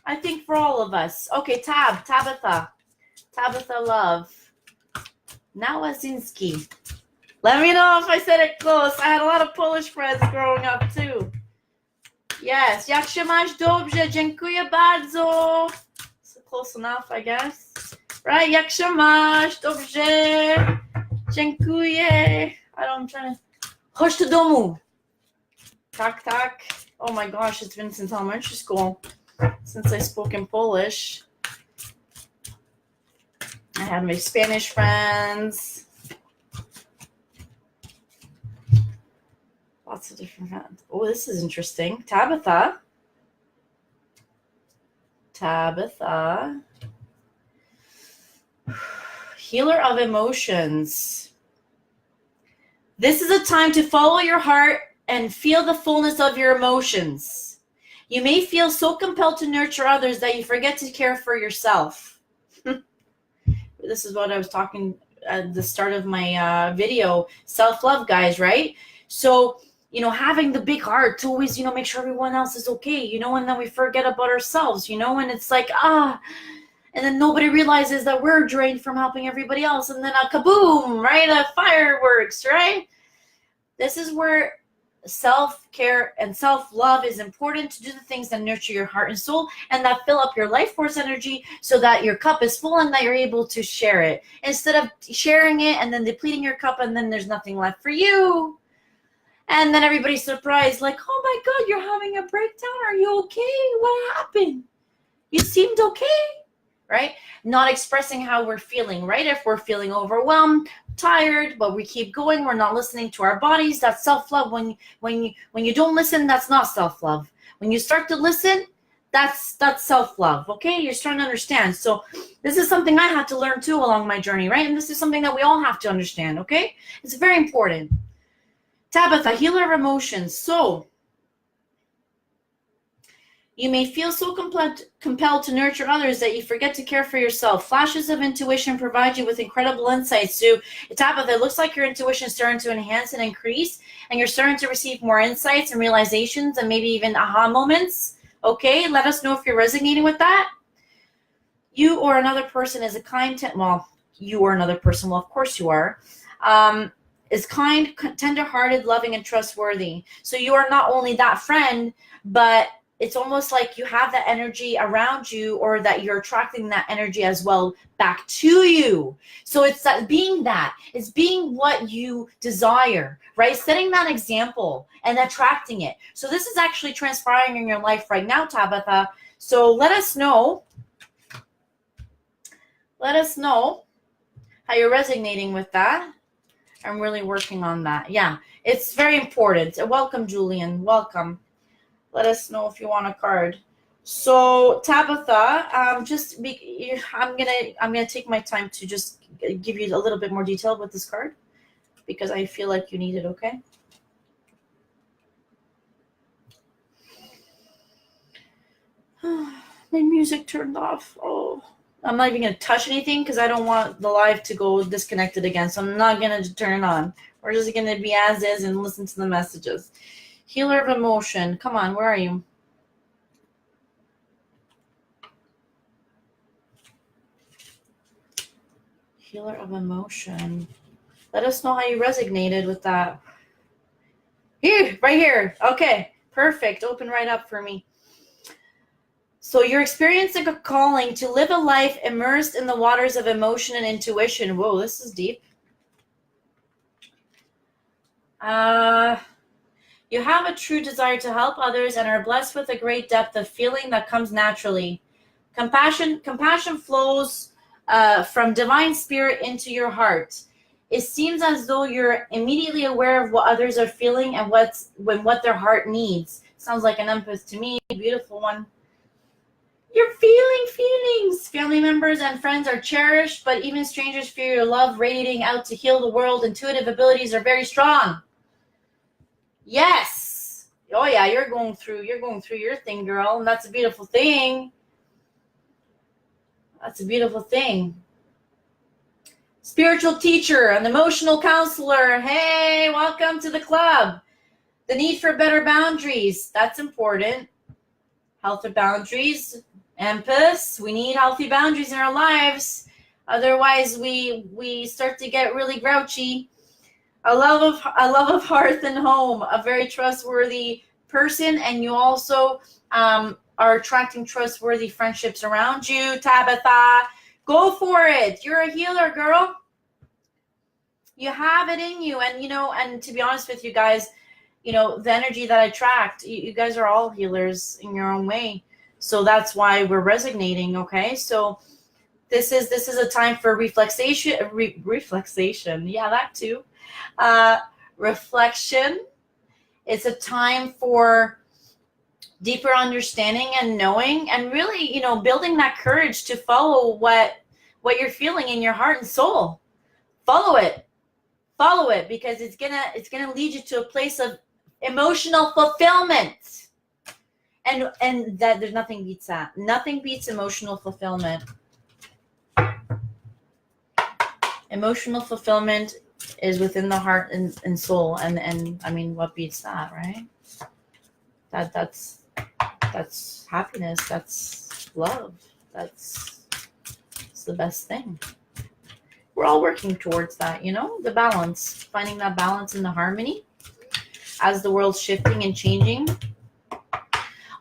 I think for all of us. Okay, Tabitha Love. Now Wazinski. Let me know if I said it close. I had a lot of Polish friends growing up too. Yes. Jak się masz dobrze? Dziękuję bardzo. So close enough, I guess. Right? Jak się masz dobrze? Dziękuję. I'm trying to... Chodź do domu. Tak, tak. Oh my gosh, it's been since elementary school, since I spoke in Polish. I had my Spanish friends. Lots of different friends. Oh, this is interesting. Tabitha. Healer of emotions. This is a time to follow your heart and feel the fullness of your emotions. You may feel so compelled to nurture others that you forget to care for yourself. This is what I was talking at the start of my video. Self-love, guys, right? So, having the big heart to always, make sure everyone else is okay, and then we forget about ourselves, and it's like, and then nobody realizes that we're drained from helping everybody else. And then a kaboom, right? A fireworks, right? This is where self-care and self-love is important, to do the things that nurture your heart and soul and that fill up your life force energy so that your cup is full and that you're able to share it, instead of sharing it and then depleting your cup and then there's nothing left for you. And then everybody's surprised, like, oh my God, you're having a breakdown. Are you okay? What happened? You seemed okay, right? Not expressing how we're feeling, right? If we're feeling overwhelmed, tired, but we keep going, we're not listening to our bodies. That's self-love. When you don't listen, that's not self-love. When you start to listen, that's self-love. Okay, you're starting to understand. So this is something I had to learn too along my journey, right? And this is something that we all have to understand. Okay, it's very important. Tabitha, healer of emotions. So you may feel so compelled to nurture others that you forget to care for yourself. Flashes of intuition provide you with incredible insights. So, Tabitha, it looks like your intuition is starting to enhance and increase, and you're starting to receive more insights and realizations and maybe even aha moments. Okay, let us know if you're resonating with that. You or another person is a kind, you or another person, well, of course you are, is kind, tender-hearted, loving, and trustworthy. So you are not only that friend, but it's almost like you have that energy around you, or that you're attracting that energy as well back to you. So it's it's being what you desire, right? Setting that example and attracting it. So this is actually transpiring in your life right now, Tabitha. So let us know how you're resonating with that. I'm really working on that. Yeah, it's very important. Welcome, Julian. Welcome. Let us know if you want a card. So Tabitha, I'm gonna take my time to just give you a little bit more detail with this card, because I feel like you need it. Okay. My music turned off. Oh, I'm not even gonna touch anything because I don't want the live to go disconnected again. So I'm not gonna turn it on. We're just gonna be as is and listen to the messages. Healer of emotion. Come on, where are you? Healer of emotion. Let us know how you resonated with that. Here, right here. Okay, perfect. Open right up for me. So you're experiencing a calling to live a life immersed in the waters of emotion and intuition. Whoa, this is deep. You have a true desire to help others and are blessed with a great depth of feeling that comes naturally. Compassion flows from divine spirit into your heart. It seems as though you're immediately aware of what others are feeling and what their heart needs. Sounds like an empath to me. Beautiful one. You're feeling feelings. Family members and friends are cherished, but even strangers feel your love radiating out to heal the world. Intuitive abilities are very strong. Yes. Oh yeah, you're going through your thing, girl, and that's a beautiful thing. That's a beautiful thing. Spiritual teacher, an emotional counselor. Hey, welcome to the club. The need for better boundaries. That's important. Healthy boundaries. Empaths, we need healthy boundaries in our lives. Otherwise, we start to get really grouchy. A love of hearth and home. A very trustworthy person, and you also are attracting trustworthy friendships around you. Tabitha, go for it. You're a healer, girl. You have it in you, and and to be honest with you guys, you know, the energy that I attract, you guys are all healers in your own way. So that's why we're resonating. Okay. So this is a time for reflexation. Yeah, that too. Reflection. It's a time for deeper understanding and knowing, and really, you know, building that courage to follow what you're feeling in your heart and soul. Follow it, because it's gonna lead you to a place of emotional fulfillment, and that there's nothing beats that. Nothing beats emotional fulfillment. Emotional fulfillment is within the heart and soul, and I mean, what beats that, right? That's happiness. That's love. It's the best thing. We're all working towards that, you know, the balance, finding that balance and the harmony as the world's shifting and changing.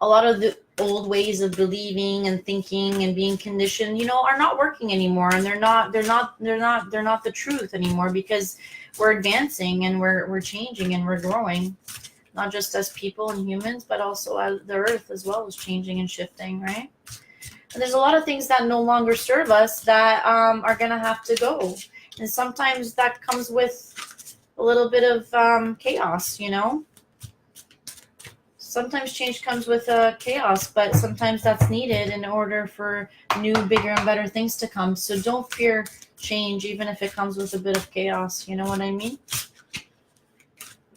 A lot of the old ways of believing and thinking and being conditioned, you know, are not working anymore, and they're not the truth anymore, because we're advancing and we're changing and we're growing, not just as people and humans, but also as the earth as well is changing and shifting, right? And there's a lot of things that no longer serve us that are gonna have to go, and sometimes that comes with a little bit of chaos, you know. Sometimes change comes with chaos, but sometimes that's needed in order for new, bigger, and better things to come. So don't fear change, even if it comes with a bit of chaos. You know what I mean?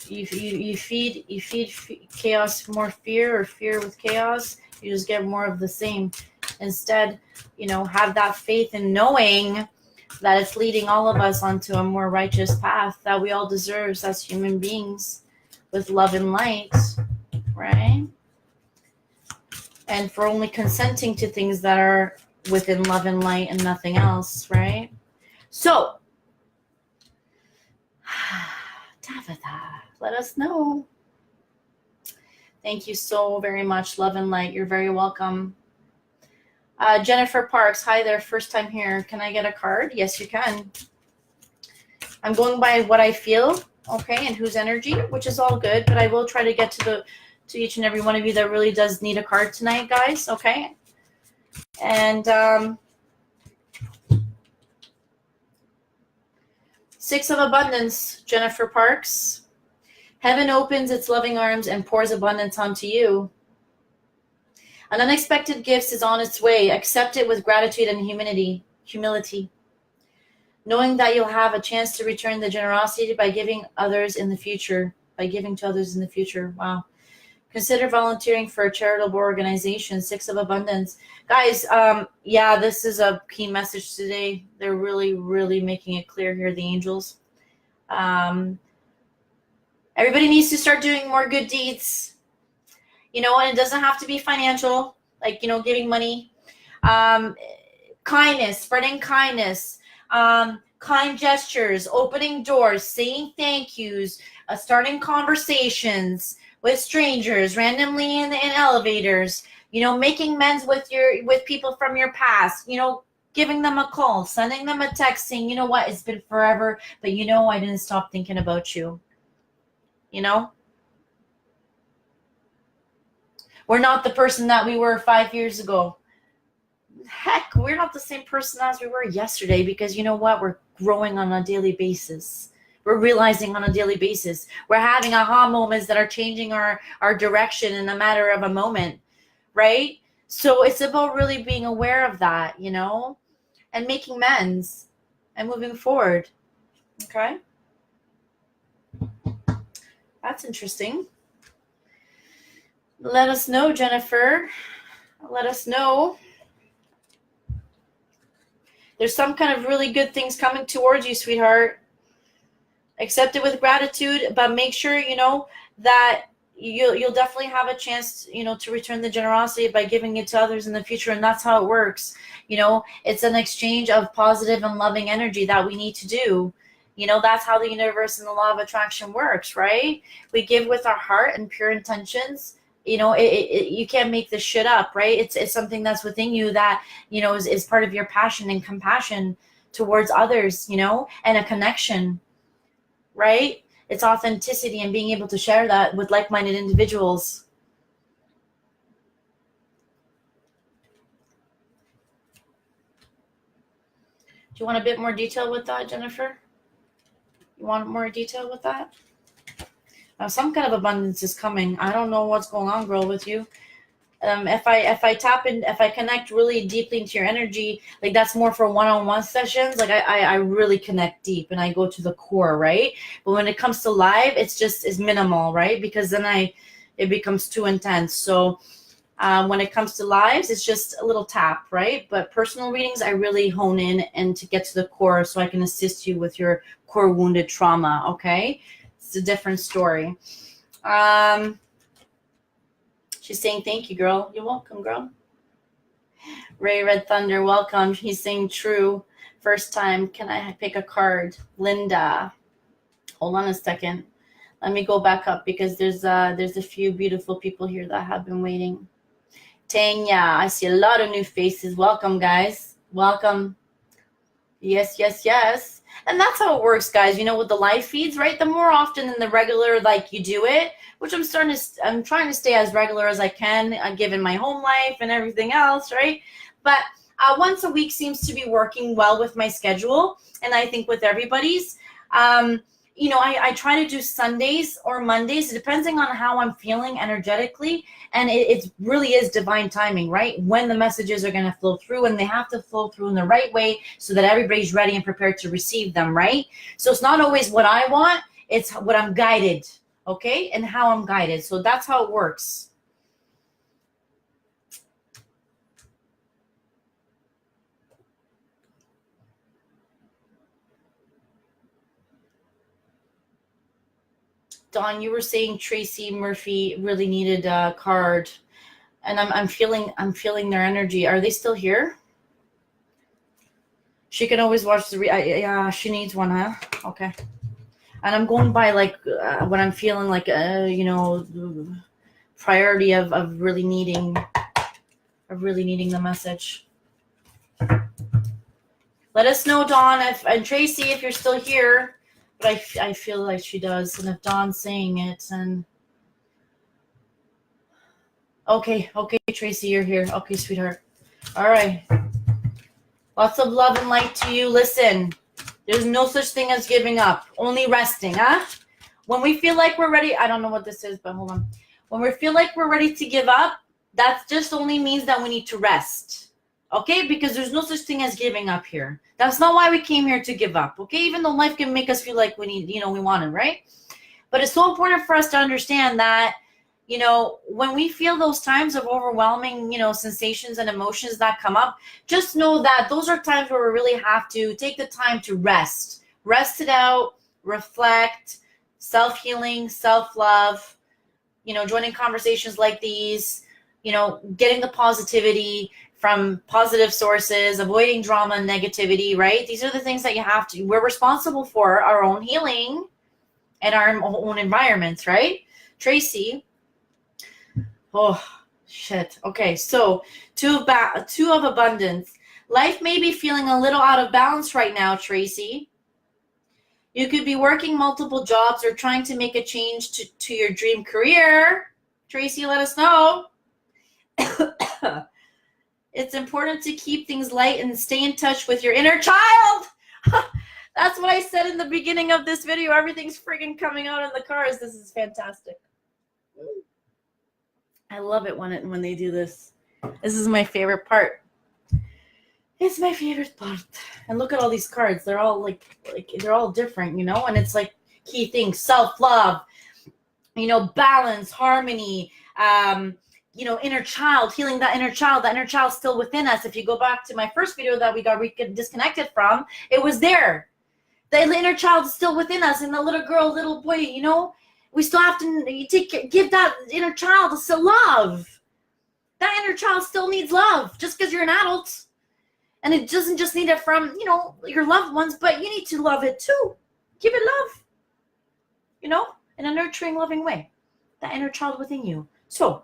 You feed chaos more fear, or fear with chaos, you just get more of the same. Instead, you know, have that faith in knowing that it's leading all of us onto a more righteous path that we all deserve as human beings, with love and light. Right? And for only consenting to things that are within love and light and nothing else, right? So, Tabitha, let us know. Thank you so very much, love and light. You're very welcome. Jennifer Parks, hi there, first time here. Can I get a card? Yes, you can. I'm going by what I feel, okay, and whose energy, which is all good, but I will try to get to each and every one of you that really does need a card tonight, guys, okay? And Six of Abundance, Jennifer Parks. Heaven opens its loving arms and pours abundance onto you. An unexpected gift is on its way. Accept it with gratitude and humility. Knowing that you'll have a chance to return the generosity by giving to others in the future. Wow. Consider volunteering for a charitable organization. Six of Abundance. Guys, yeah, this is a key message today. They're really, really making it clear here, the angels. Everybody needs to start doing more good deeds. You know, and it doesn't have to be financial, like, you know, giving money. Kindness, spreading kindness, kind gestures, opening doors, saying thank yous, starting conversations with strangers, randomly in elevators, you know, making amends with people from your past, you know, giving them a call, sending them a text saying, you know what, it's been forever, but you know, I didn't stop thinking about you. You know? We're not the person that we were 5 years ago. Heck, we're not the same person as we were yesterday, because you know what? We're growing on a daily basis. We're realizing on a daily basis. We're having aha moments that are changing our direction in a matter of a moment, right? So it's about really being aware of that, you know, and making amends and moving forward. Okay? That's interesting. Let us know, Jennifer. Let us know. There's some kind of really good things coming towards you, sweetheart. Accept it with gratitude, but make sure, you know, that you'll definitely have a chance, you know, to return the generosity by giving it to others in the future. And that's how it works. You know, it's an exchange of positive and loving energy that we need to do. You know, that's how the universe and the law of attraction works, right? We give with our heart and pure intentions. You know, you can't make this shit up, right? It's something that's within you that, you know, is part of your passion and compassion towards others, you know, and a connection, right? It's authenticity and being able to share that with like-minded individuals. Do you want a bit more detail with that, Jennifer? You want more detail with that? Now, some kind of abundance is coming. I don't know what's going on, girl, with you. If I tap in, if I connect really deeply into your energy, like that's more for one-on-one sessions. Like I really connect deep and I go to the core, right? But when it comes to live, it's minimal, right? Because then it becomes too intense. So when it comes to lives, it's just a little tap, right? But personal readings, I really hone in and to get to the core so I can assist you with your core wounded trauma, okay? It's a different story. She's saying, thank you, girl. You're welcome, girl. Ray Red Thunder, welcome. He's saying true. First time. Can I pick a card? Linda. Hold on a second. Let me go back up because there's a few beautiful people here that have been waiting. Tanya, I see a lot of new faces. Welcome, guys. Welcome. Yes, yes, yes. And that's how it works, guys. You know, with the live feeds, right? The more often than the regular, like you do it, which I'm trying to stay as regular as I can, given my home life and everything else, right? But once a week seems to be working well with my schedule, and I think with everybody's. You know, I try to do Sundays or Mondays, depending on how I'm feeling energetically. And it really is divine timing, right? When the messages are going to flow through, and they have to flow through in the right way so that everybody's ready and prepared to receive them, right? So it's not always what I want. It's what I'm guided, okay? And how I'm guided. So that's how it works. Dawn, you were saying Tracy Murphy really needed a card, and I'm feeling their energy. Are they still here? She can always watch the yeah, she needs one, huh? Okay. And I'm going by like when I'm feeling like you know, priority of really needing the message. Let us know, Dawn, and Tracy, if you're still here. But I feel like she does. And if Dawn's saying it, then... Okay, Tracy, you're here. Okay, sweetheart. All right. Lots of love and light to you. Listen, there's no such thing as giving up. Only resting, huh? When we feel like we're ready... I don't know what this is, but hold on. When we feel like we're ready to give up, that just only means that we need to rest. Okay, because there's no such thing as giving up here. That's not why we came here to give up. Okay, even though life can make us feel like we need, you know, we want it, right? But it's so important for us to understand that, you know, when we feel those times of overwhelming, you know, sensations and emotions that come up, just know that those are times where we really have to take the time to rest it out, reflect, self-healing, self-love, you know, joining conversations like these, you know, getting the positivity from positive sources, avoiding drama and negativity, right? These are the things that you have to, we're responsible for our own healing and our own environments, right? Tracy. Oh, shit. Okay, so two of abundance. Life may be feeling a little out of balance right now, Tracy. You could be working multiple jobs or trying to make a change to your dream career. Tracy, let us know. It's important to keep things light and stay in touch with your inner child. That's what I said in the beginning of this video. Everything's friggin' coming out in the cars. This is fantastic. I love it when they do this. This is my favorite part. It's my favorite part. And look at all these cards. They're all like they're all different, you know? And it's like key things: self-love, you know, balance, harmony, you know, inner child, healing that inner child's still within us. If you go back to my first video that we got disconnected from, it was there. The inner child is still within us, and the little girl, little boy, you know, we still have to give that inner child still love. That inner child still needs love, just because you're an adult. And it doesn't just need it from, you know, your loved ones, but you need to love it too. Give it love, you know, in a nurturing, loving way. That inner child within you. So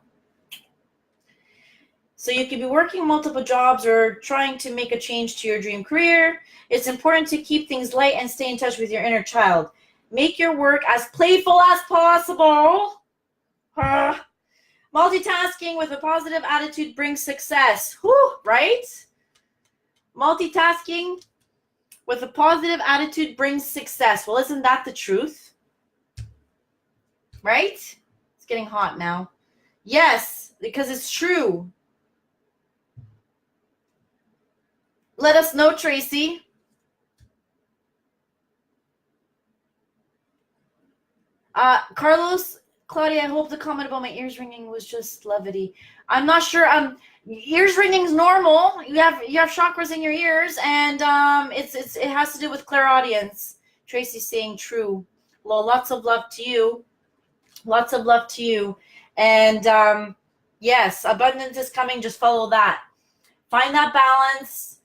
you could be working multiple jobs or trying to make a change to your dream career. It's important to keep things light and stay in touch with your inner child. Make your work as playful as possible. Multitasking with a positive attitude brings success. Whew, right? Multitasking with a positive attitude brings success. Well, isn't that the truth? Right? It's getting hot now. Yes, because it's true. Let us know, Tracy. Carlos, Claudia, I hope the comment about my ears ringing was just levity. I'm not sure. Ears ringing is normal. You have chakras in your ears, and it has to do with clairaudience. Tracy's saying true. Well, lots of love to you. Lots of love to you. And yes, abundance is coming. Just follow that. Find that balance,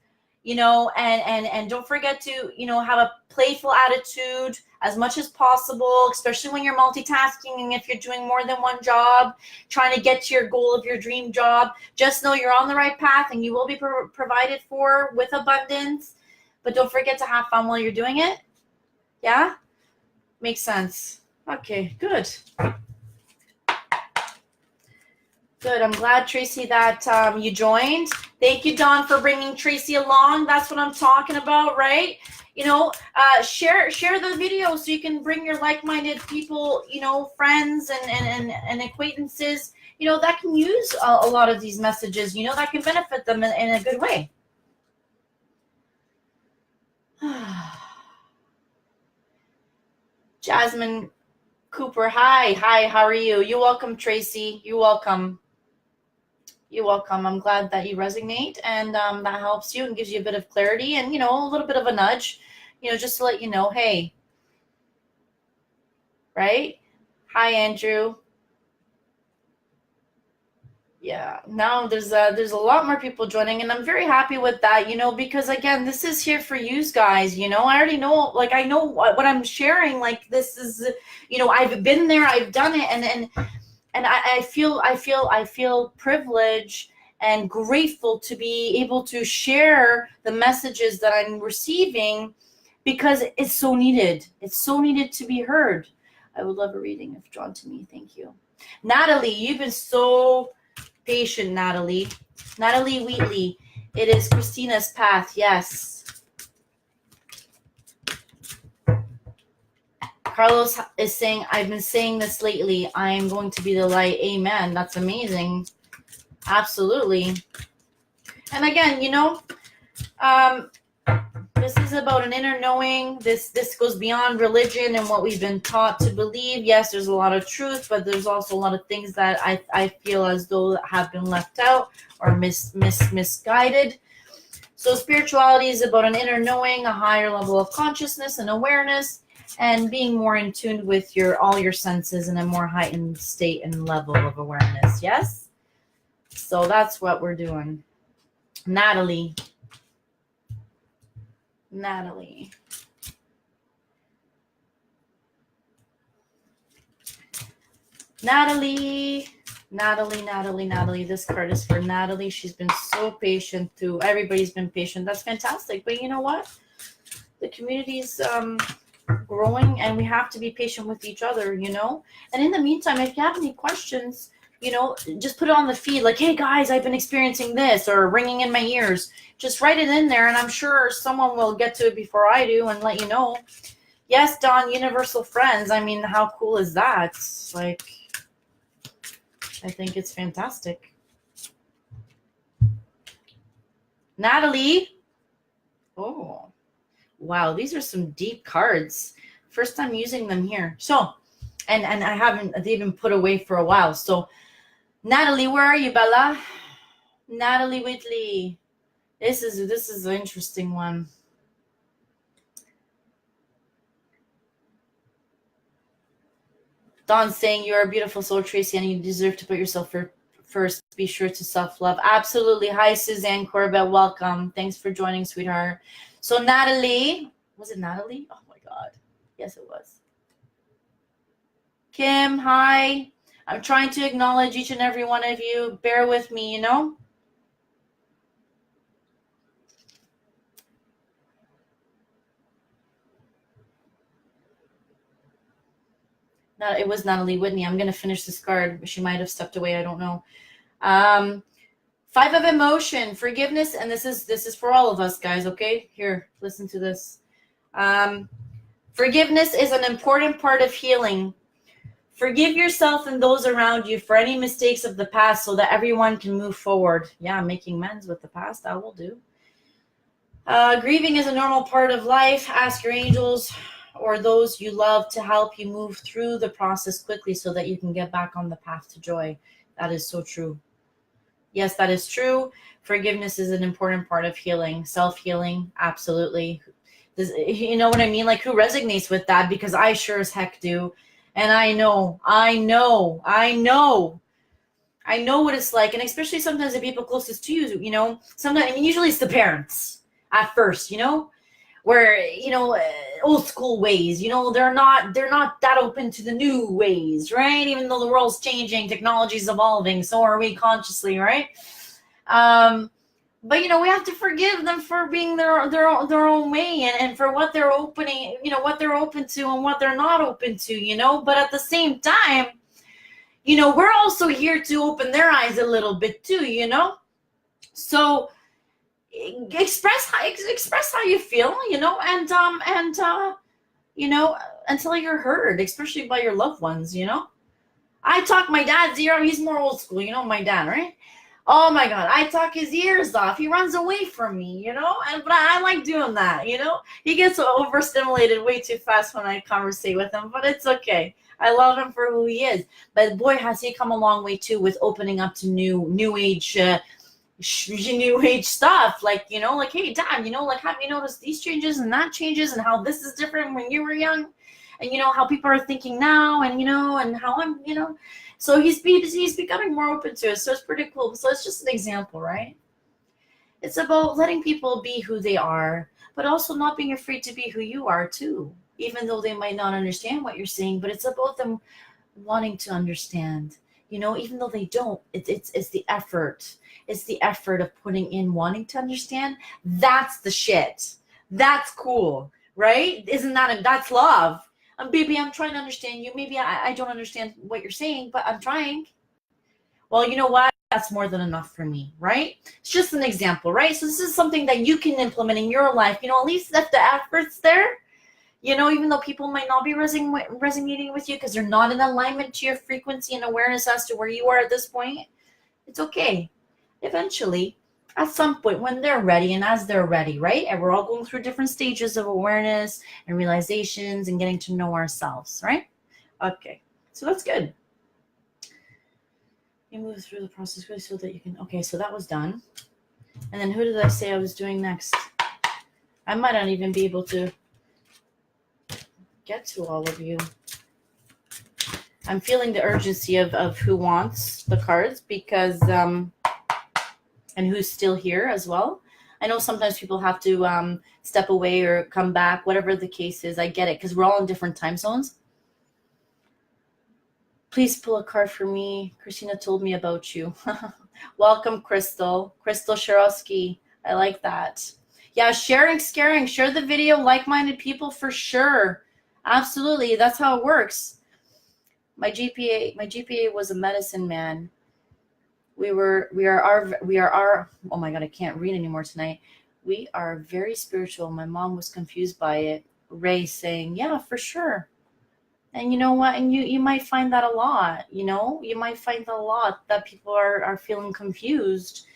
and don't forget to, have a playful attitude as much as possible, especially when you're multitasking and if you're doing more than one job, trying to get to your goal of your dream job. Just know you're on the right path and you will be provided for with abundance. But don't forget to have fun while you're doing it. Yeah? Makes sense. Okay, good. Good. I'm glad, Tracy, that you joined. Thank you, Dawn, for bringing Tracy along. That's what I'm talking about, right? Share the video so you can bring your like-minded people, friends and acquaintances, that can use a lot of these messages, that can benefit them in a good way. Jasmine Cooper, hi, how are you? You're welcome, Tracy. You're welcome. You're welcome. I'm glad that you resonate and that helps you and gives you a bit of clarity and, a little bit of a nudge, just to let you know, hey, right? Hi, Andrew. Yeah, now there's a lot more people joining and I'm very happy with that, because again, this is here for you guys, I already know, I know what I'm sharing, this is, I've been there, I've done it. And I feel privileged and grateful to be able to share the messages that I'm receiving because it's so needed. It's so needed to be heard. I would love a reading if drawn to me. Thank you. Natalie, you've been so patient, Natalie. Natalie Wheatley. It is Christina's path. Yes. Carlos is saying, I've been saying this lately. I am going to be the light. Amen. That's amazing. Absolutely. And again, this is about an inner knowing. This goes beyond religion and what we've been taught to believe. Yes, there's a lot of truth, but there's also a lot of things that I feel as though have been left out or misguided. So spirituality is about an inner knowing, a higher level of consciousness and awareness, and being more in tune with all your senses in a more heightened state and level of awareness. Yes? So that's what we're doing. Natalie. This card is for Natalie. She's been so patient too. Everybody's been patient. That's fantastic. But you know what? The community's growing and we have to be patient with each other, And in the meantime, if you have any questions, just put it on the feed like, hey guys, I've been experiencing this or ringing in my ears. Just write it in there and I'm sure someone will get to it before I do and let you know. Yes, Dawn, universal friends. I mean, how cool is that? I think it's fantastic. Natalie. Oh, wow. These are some deep cards. First time using them here. So, and I haven't even put away for a while. So, Natalie, where are you, Bella? Natalie Whitley. This is an interesting one. Dawn's saying you're a beautiful soul, Tracy, and you deserve to put yourself first. Be sure to self-love. Absolutely. Hi, Suzanne Corbett. Welcome. Thanks for joining, sweetheart. So Natalie, was it Natalie? Oh my God. Yes, it was. Kim, hi. I'm trying to acknowledge each and every one of you. Bear with me, It was Natalie Whitney. I'm going to finish this card. She might have stepped away. I don't know. 5 of emotion, forgiveness. And this is for all of us, guys. Okay. Here, listen to this. Forgiveness is an important part of healing. Forgive yourself and those around you for any mistakes of the past so that everyone can move forward. Yeah, making amends with the past, that will do. Grieving is a normal part of life. Ask your angels or those you love to help you move through the process quickly so that you can get back on the path to joy. That is so true. Yes, that is true. Forgiveness is an important part of healing. Self-healing, absolutely. You know what I mean? Like, who resonates with that? Because I sure as heck do. And I know what it's like. And especially sometimes the people closest to you, you know, sometimes, I mean, usually it's the parents at first, you know, where, you know, old school ways, you know, they're not that open to the new ways, right? Even though the world's changing, technology's evolving, so are we consciously, right? But, you know, we have to forgive them for being their own way and for what they're opening, you know, what they're open to and what they're not open to, you know. But at the same time, you know, we're also here to open their eyes a little bit too, you know. So express how you feel, you know, and you know, until you're heard, especially by your loved ones, you know. I talk my dad's ear, he's more old school, you know, my dad, right? Oh my God, I talk his ears off. He runs away from me, you know, but I like doing that, you know. He gets overstimulated way too fast when I conversate with him, but it's okay. I love him for who he is. But boy, has he come a long way too with opening up to new age stuff. Like, you know, like, hey, Dad, you know, like, have you noticed these changes and that changes and how this is different when you were young? And, you know, how people are thinking now and, you know, and how I'm, you know. So he's becoming more open to it. So it's pretty cool. So it's just an example, right? It's about letting people be who they are, but also not being afraid to be who you are too, even though they might not understand what you're saying. But it's about them wanting to understand, you know, even though they don't. It's the effort. It's the effort of putting in wanting to understand. That's the shit. That's cool, right? That's love. Baby, I'm trying to understand you. Maybe I don't understand what you're saying, but I'm trying. Well, you know what? That's more than enough for me, right? It's just an example, right? So this is something that you can implement in your life. You know, at least if the effort's there, you know, even though people might not be resonating with you because they're not in alignment to your frequency and awareness as to where you are at this point, it's okay. Eventually, at some point when they're ready and as they're ready, right? And we're all going through different stages of awareness and realizations and getting to know ourselves, right? Okay, so that's good. You move through the process so that you can, okay, so that was done. And then who did I say I was doing next? I might not even be able to get to all of you. I'm feeling the urgency of who wants the cards because, and who's still here as well. I know sometimes people have to step away or come back, whatever the case is. I get it because we're all in different time zones. Please pull a card for me. Christina told me about you. Welcome, Crystal. Crystal Sharowski. I like that. Yeah, sharing, scaring. Share the video. Like-minded people for sure. Absolutely. That's how it works. My GPA was a medicine man. We are oh my God, I can't read anymore tonight. We are very spiritual. My mom was confused by it. Ray saying, yeah, for sure. And you know what? And you might find that a lot, you know, you might find a lot that people are feeling confused.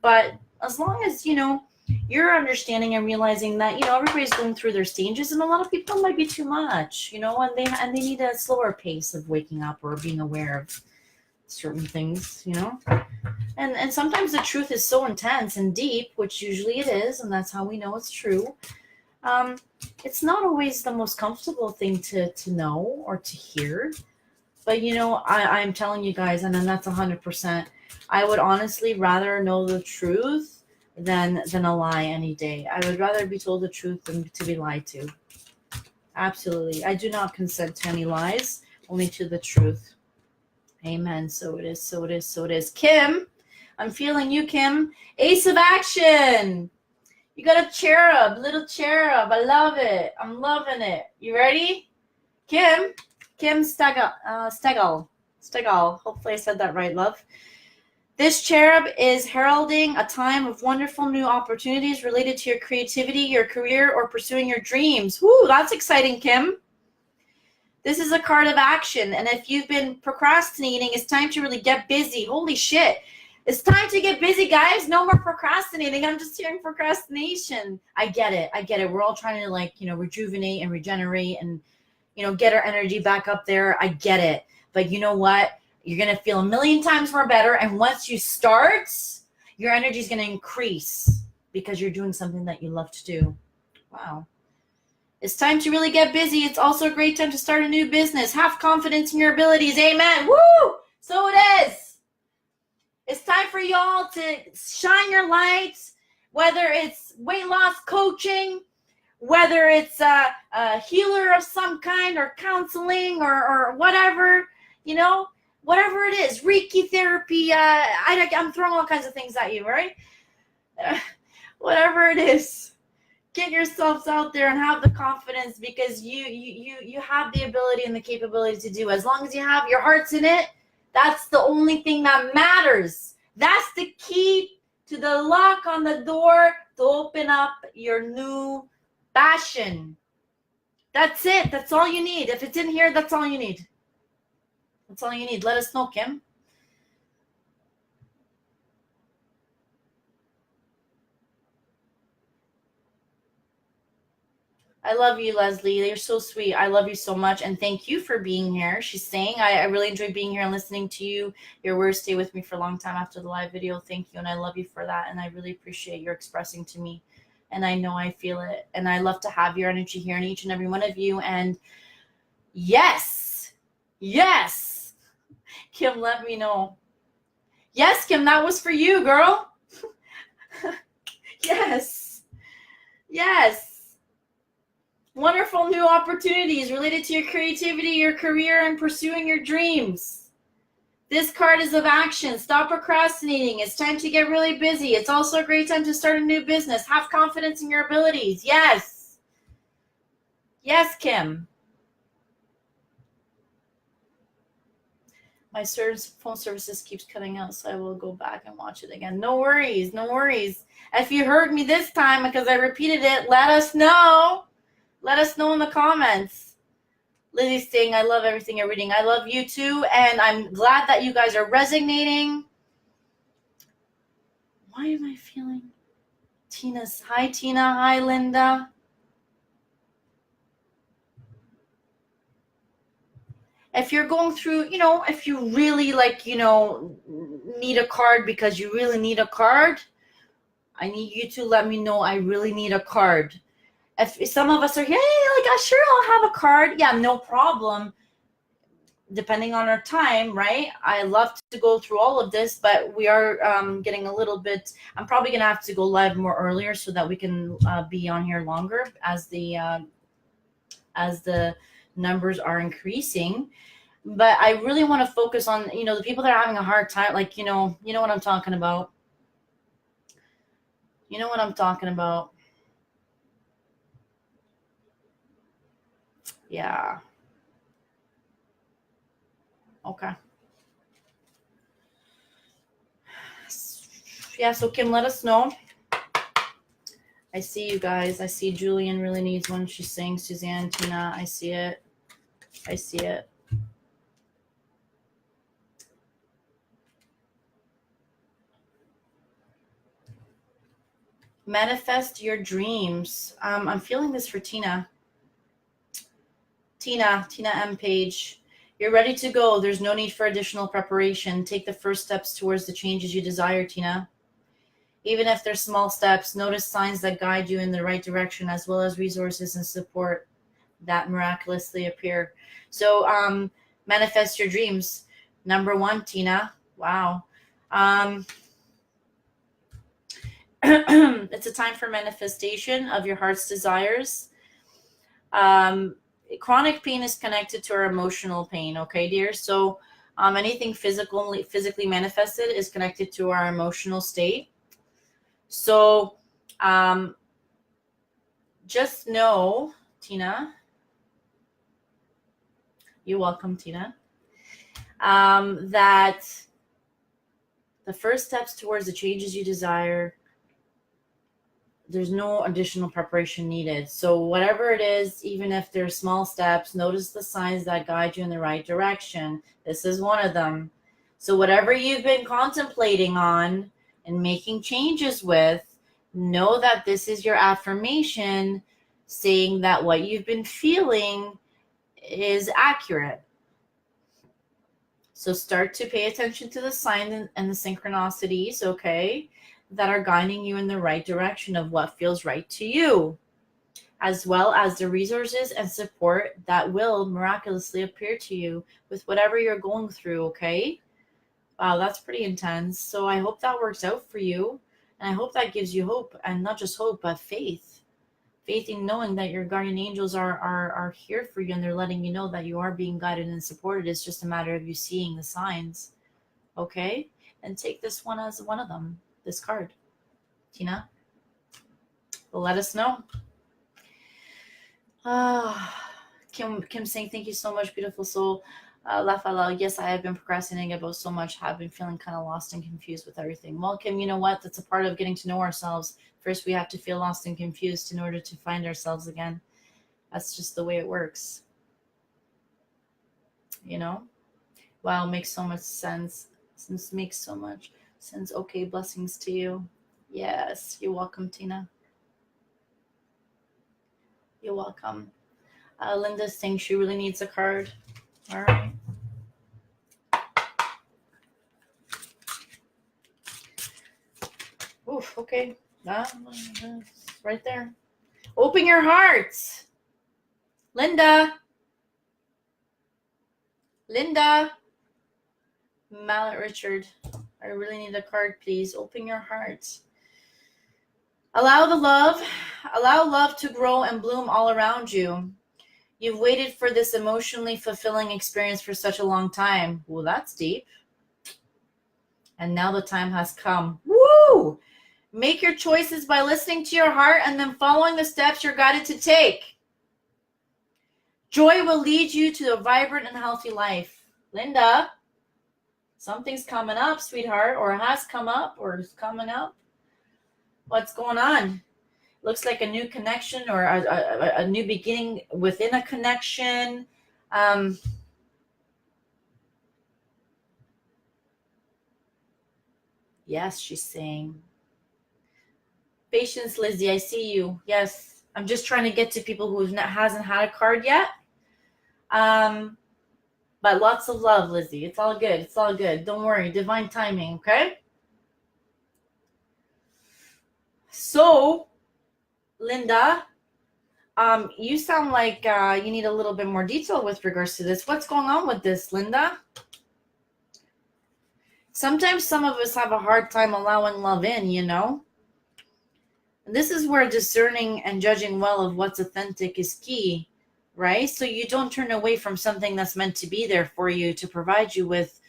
But as long as, you know, you're understanding and realizing that, you know, everybody's going through their stages and a lot of people might be too much, you know, and they need a slower pace of waking up or being aware of certain things, you know. And sometimes the truth is so intense and deep, which usually it is, and that's how we know it's true. It's not always the most comfortable thing to know or to hear, but you know, I'm telling you guys, and then that's 100%. I would honestly rather know the truth than a lie any day. I would rather be told the truth than to be lied to. Absolutely. I do not consent to any lies, only to the truth. Amen. So it is, so it is, so it is. Kim, I'm feeling you, Kim. Ace of Action. You got a cherub, little cherub. I love it. I'm loving it. You ready? Kim, Kim Stegall. Hopefully I said that right, love. This cherub is heralding a time of wonderful new opportunities related to your creativity, your career, or pursuing your dreams. Woo, that's exciting, Kim. This is a card of action, and if you've been procrastinating, it's time to really get busy. Holy shit. It's time to get busy, guys. No more procrastinating. I'm just hearing procrastination. I get it. We're all trying to rejuvenate and regenerate and, get our energy back up there. I get it. But you know what? You're going to feel a million times more better. And once you start, your energy is going to increase because you're doing something that you love to do. Wow. It's time to really get busy. It's also a great time to start a new business. Have confidence in your abilities. Amen. Woo! So it is. It's time for y'all to shine your lights, whether it's weight loss coaching, whether it's a healer of some kind or counseling or whatever, whatever it is, Reiki therapy. I'm throwing all kinds of things at you, right? Whatever it is. Get yourselves out there and have the confidence because you have the ability and the capability to do. As long as you have your hearts in it, that's the only thing that matters. That's the key to the lock on the door to open up your new passion. That's it. That's all you need. If it's in here, that's all you need. That's all you need. Let us know, Kim. I love you, Leslie. You're so sweet. I love you so much. And thank you for being here. She's saying, I really enjoyed being here and listening to you. Your words stay with me for a long time after the live video. Thank you. And I love you for that. And I really appreciate your expressing to me. And I know I feel it. And I love to have your energy here in each and every one of you. And yes, Kim, let me know. Yes, Kim, that was for you, girl. Yes. Wonderful new opportunities related to your creativity, your career, and pursuing your dreams. This card is of action. Stop procrastinating. It's time to get really busy. It's also a great time to start a new business. Have confidence in your abilities. Yes, Kim. My phone services keeps cutting out, so I will go back and watch it again. No worries. If you heard me this time because I repeated it, let us know. Let us know in the comments. Lizzie's saying, I love everything you're reading. I love you too. And I'm glad that you guys are resonating. Why am I feeling? Hi, Tina. Hi, Linda. If you're going through, if you really need a card because you really need a card, I need you to let me know I really need a card. If some of us are, sure, I'll have a card. Yeah, no problem. Depending on our time, right? I love to go through all of this, but we are getting a little bit. I'm probably gonna have to go live more earlier so that we can be on here longer as the numbers are increasing. But I really want to focus on the people that are having a hard time. Like you know what I'm talking about. You know what I'm talking about. Yeah. Okay. Yeah, so Kim, let us know. I see you guys. I see Julian really needs one. She's saying Suzanne, Tina. I see it. Manifest your dreams. I'm feeling this for Tina. Tina M. Page. You're ready to go. There's no need for additional preparation. Take the first steps towards the changes you desire, Tina. Even if they're small steps, notice signs that guide you in the right direction, as well as resources and support that miraculously appear. So manifest your dreams. Number 1, Tina. Wow. It's a time for manifestation of your heart's desires. Chronic pain is connected to our emotional pain, okay, dear? So anything physically manifested is connected to our emotional state. So just know, Tina, You're welcome, Tina. That the first steps towards the changes you desire, there's no additional preparation needed. So whatever it is, even if there's small steps, notice the signs that guide you in the right direction. This is one of them. So whatever you've been contemplating on and making changes with, know that this is your affirmation saying that what you've been feeling is accurate. So start to pay attention to the signs and the synchronicities, okay, that are guiding you in the right direction of what feels right to you, as well as the resources and support that will miraculously appear to you with whatever you're going through, okay? Wow, that's pretty intense. So I hope that works out for you. And I hope that gives you hope, and not just hope, but faith. Faith in knowing that your guardian angels are here for you, and they're letting you know that you are being guided and supported. It's just a matter of you seeing the signs, okay? And take this one as one of them, this card. Tina, let us know. Kim saying, thank you so much, beautiful soul. Lafala, yes, I have been procrastinating about so much. Have been feeling kind of lost and confused with everything. Well, Kim, you know what? That's a part of getting to know ourselves. First, we have to feel lost and confused in order to find ourselves again. That's just the way it works. You know? Wow, makes so much sense. Makes so much sense. Okay, blessings to you. Yes, you're welcome, Tina. You're welcome. Linda's saying she really needs a card. All right. Oof, okay. Right there. Open your hearts. Linda. Mallet Richard. I really need a card, please. Open your hearts. Allow love to grow and bloom all around you. You've waited for this emotionally fulfilling experience for such a long time. Well, that's deep. And now the time has come. Woo! Make your choices by listening to your heart and then following the steps you're guided to take. Joy will lead you to a vibrant and healthy life. Linda, something's coming up, sweetheart, or has come up, or is coming up. What's going on? Looks like a new connection or a new beginning within a connection. Yes, she's saying. Patience, Lizzie, I see you. Yes, I'm just trying to get to people who hasn't had a card yet. But lots of love, Lizzie. It's all good. It's all good. Don't worry. Divine timing, okay? So, Linda, you sound like you need a little bit more detail with regards to this. What's going on with this, Linda? Sometimes some of us have a hard time allowing love in, you know? And this is where discerning and judging well of what's authentic is key, right? So you don't turn away from something that's meant to be there for you to provide you with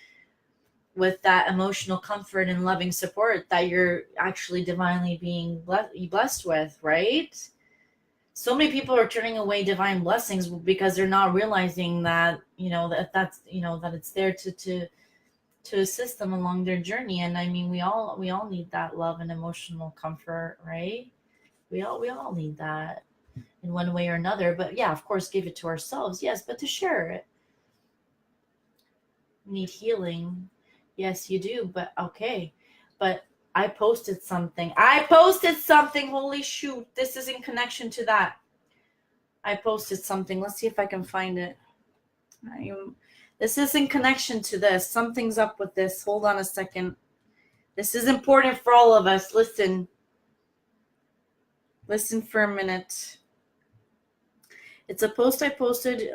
that emotional comfort and loving support that you're actually divinely being blessed with, right? So many people are turning away divine blessings because they're not realizing that, you know, that's, you know, that it's there to assist them along their journey. And I mean, we all need that love and emotional comfort, right? We all need that in one way or another. But yeah, of course, give it to ourselves, yes, but to share it. We need healing. Yes, you do, but okay. But I posted something. Holy shoot. This is in connection to that. I posted something. Let's see if I can find it. This is in connection to this. Something's up with this. Hold on a second. This is important for all of us. Listen. Listen for a minute. It's a post I posted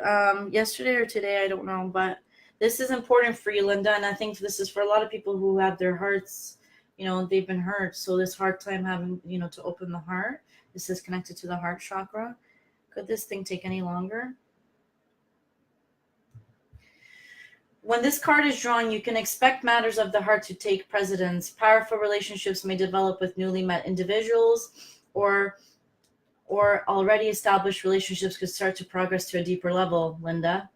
yesterday or today. I don't know, but this is important for you, Linda. And I think this is for a lot of people who have their hearts, you know, they've been hurt. So this hard time having, you know, to open the heart. This is connected to the heart chakra. Could this thing take any longer? When this card is drawn, you can expect matters of the heart to take precedence. Powerful relationships may develop with newly met individuals, or already established relationships could start to progress to a deeper level, Linda.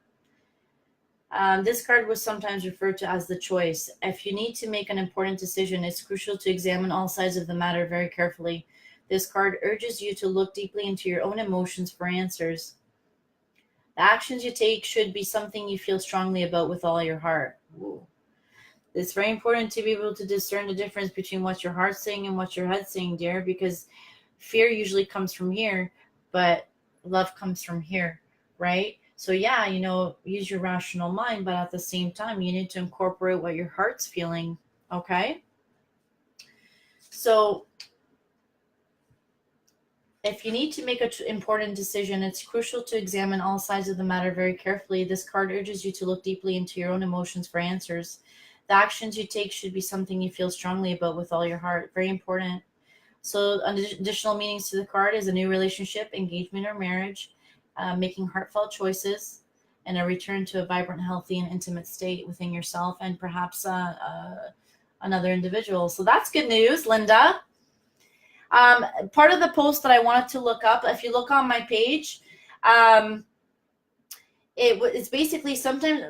This card was sometimes referred to as the choice. If you need to make an important decision, it's crucial to examine all sides of the matter very carefully. This card urges you to look deeply into your own emotions for answers. The actions you take should be something you feel strongly about with all your heart. Ooh. It's very important to be able to discern the difference between what your heart's saying and what your head's saying, dear, because fear usually comes from here, but love comes from here, right? So yeah, use your rational mind, but at the same time, you need to incorporate what your heart's feeling, okay? So if you need to make an important decision, it's crucial to examine all sides of the matter very carefully. This card urges you to look deeply into your own emotions for answers. The actions you take should be something you feel strongly about with all your heart. Very important. So additional meanings to the card is a new relationship, engagement, or marriage, making heartfelt choices, and a return to a vibrant, healthy, and intimate state within yourself and perhaps another individual. So that's good news, Linda. Part of the post that I wanted to look up, if you look on my page, it's basically sometimes...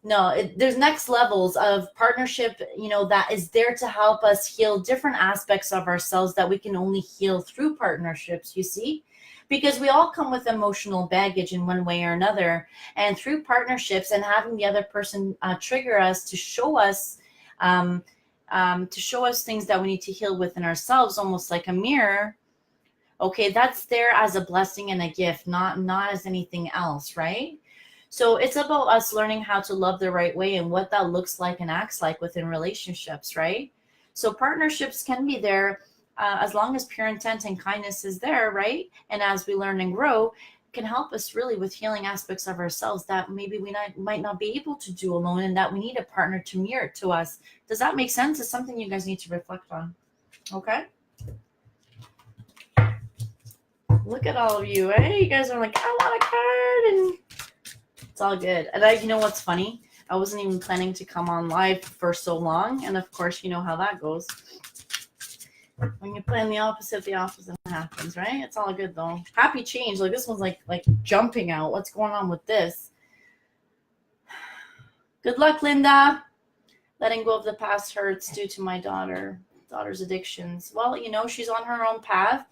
No, there's next levels of partnership, that is there to help us heal different aspects of ourselves that we can only heal through partnerships, you see? Because we all come with emotional baggage in one way or another. And through partnerships and having the other person trigger us to show us things that we need to heal within ourselves, almost like a mirror. Okay, that's there as a blessing and a gift, not as anything else, right? So it's about us learning how to love the right way and what that looks like and acts like within relationships, right? So partnerships can be there as long as pure intent and kindness is there, right? And as we learn and grow, can help us really with healing aspects of ourselves that maybe we might not be able to do alone, and that we need a partner to mirror it to us. Does that make sense? It's something you guys need to reflect on. Okay? Look at all of you, eh? You guys are like, I want a card, and it's all good. And you know what's funny? I wasn't even planning to come on live for so long, and of course, you know how that goes. When you plan the opposite happens, right? It's all good though. Happy change. Like this one's like jumping out. What's going on with this? Good luck, Linda. Letting go of the past hurts due to my daughter's addictions. Well, she's on her own path.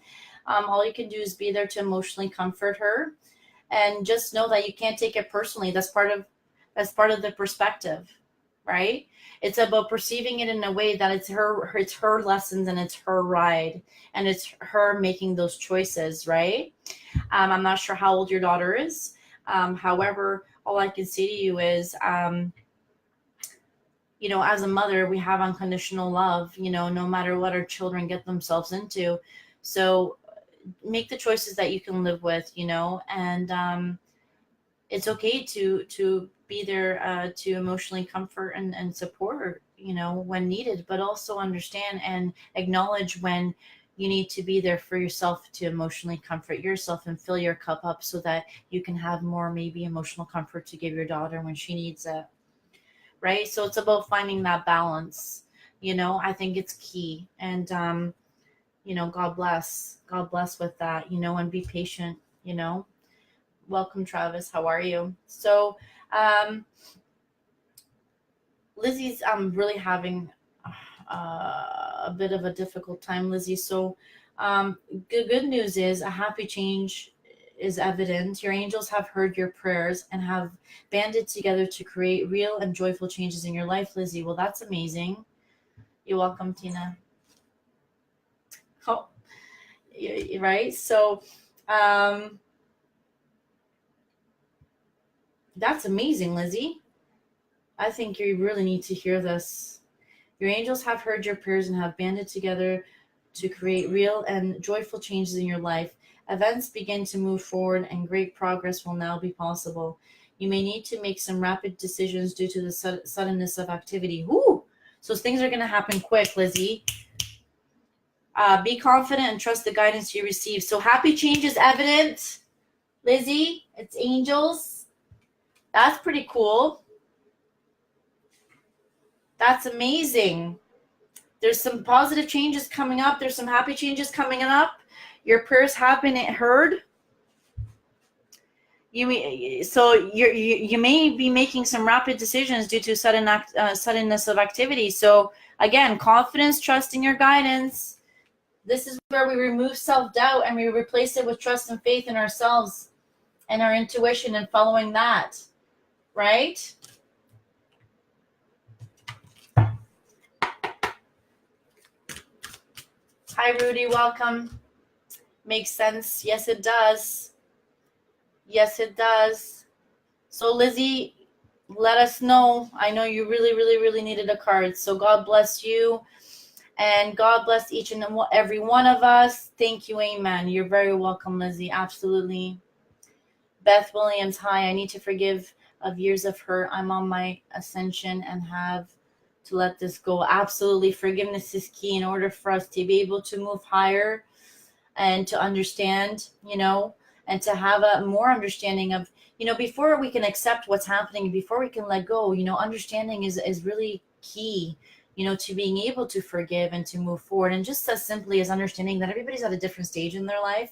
All you can do is be there to emotionally comfort her, and just know that you can't take it personally. That's part of the perspective, right? It's about perceiving it in a way that it's her lessons and it's her ride and it's her making those choices, right? I'm not sure how old your daughter is. However, all I can say to you is, as a mother, we have unconditional love, no matter what our children get themselves into. So make the choices that you can live with, and it's okay to be there to emotionally comfort and support her, when needed, but also understand and acknowledge when you need to be there for yourself to emotionally comfort yourself and fill your cup up so that you can have more maybe emotional comfort to give your daughter when she needs it, right? So it's about finding that balance. I think it's key. And God bless with that, and be patient. Welcome, Travis. How are you? So Lizzie's really having a bit of a difficult time, Lizzie. So good news is a happy change is evident. Your angels have heard your prayers and have banded together to create real and joyful changes in your life, Lizzie. Well, that's amazing. You're welcome, Tina. Oh, right. So that's amazing, Lizzie. I think you really need to hear this. Your angels have heard your prayers and have banded together to create real and joyful changes in your life. Events begin to move forward and great progress will now be possible. You may need to make some rapid decisions due to the suddenness of activity. Woo! So things are going to happen quick, Lizzie. Be confident and trust the guidance you receive. So happy change is evident, Lizzie. It's angels. That's pretty cool. That's amazing. There's some positive changes coming up. There's some happy changes coming up. Your prayers have been heard. you may be making some rapid decisions due to suddenness of activity. So again, confidence, trust in your guidance. This is where we remove self-doubt and we replace it with trust and faith in ourselves and our intuition and following that, right? Hi, Rudy. Welcome. Makes sense. Yes, it does. Yes, it does. So, Lizzie, let us know. I know you really, really, really needed a card. So, God bless you. And God bless each and every one of us. Thank you. Amen. You're very welcome, Lizzie. Absolutely. Beth Williams. Hi. I need to forgive of years of hurt. I'm on my ascension and have to let this go. Absolutely. Forgiveness is key in order for us to be able to move higher and to understand, and to have a more understanding of, before we can accept what's happening, before we can let go, understanding is really key, to being able to forgive and to move forward. And just as simply as understanding that everybody's at a different stage in their life.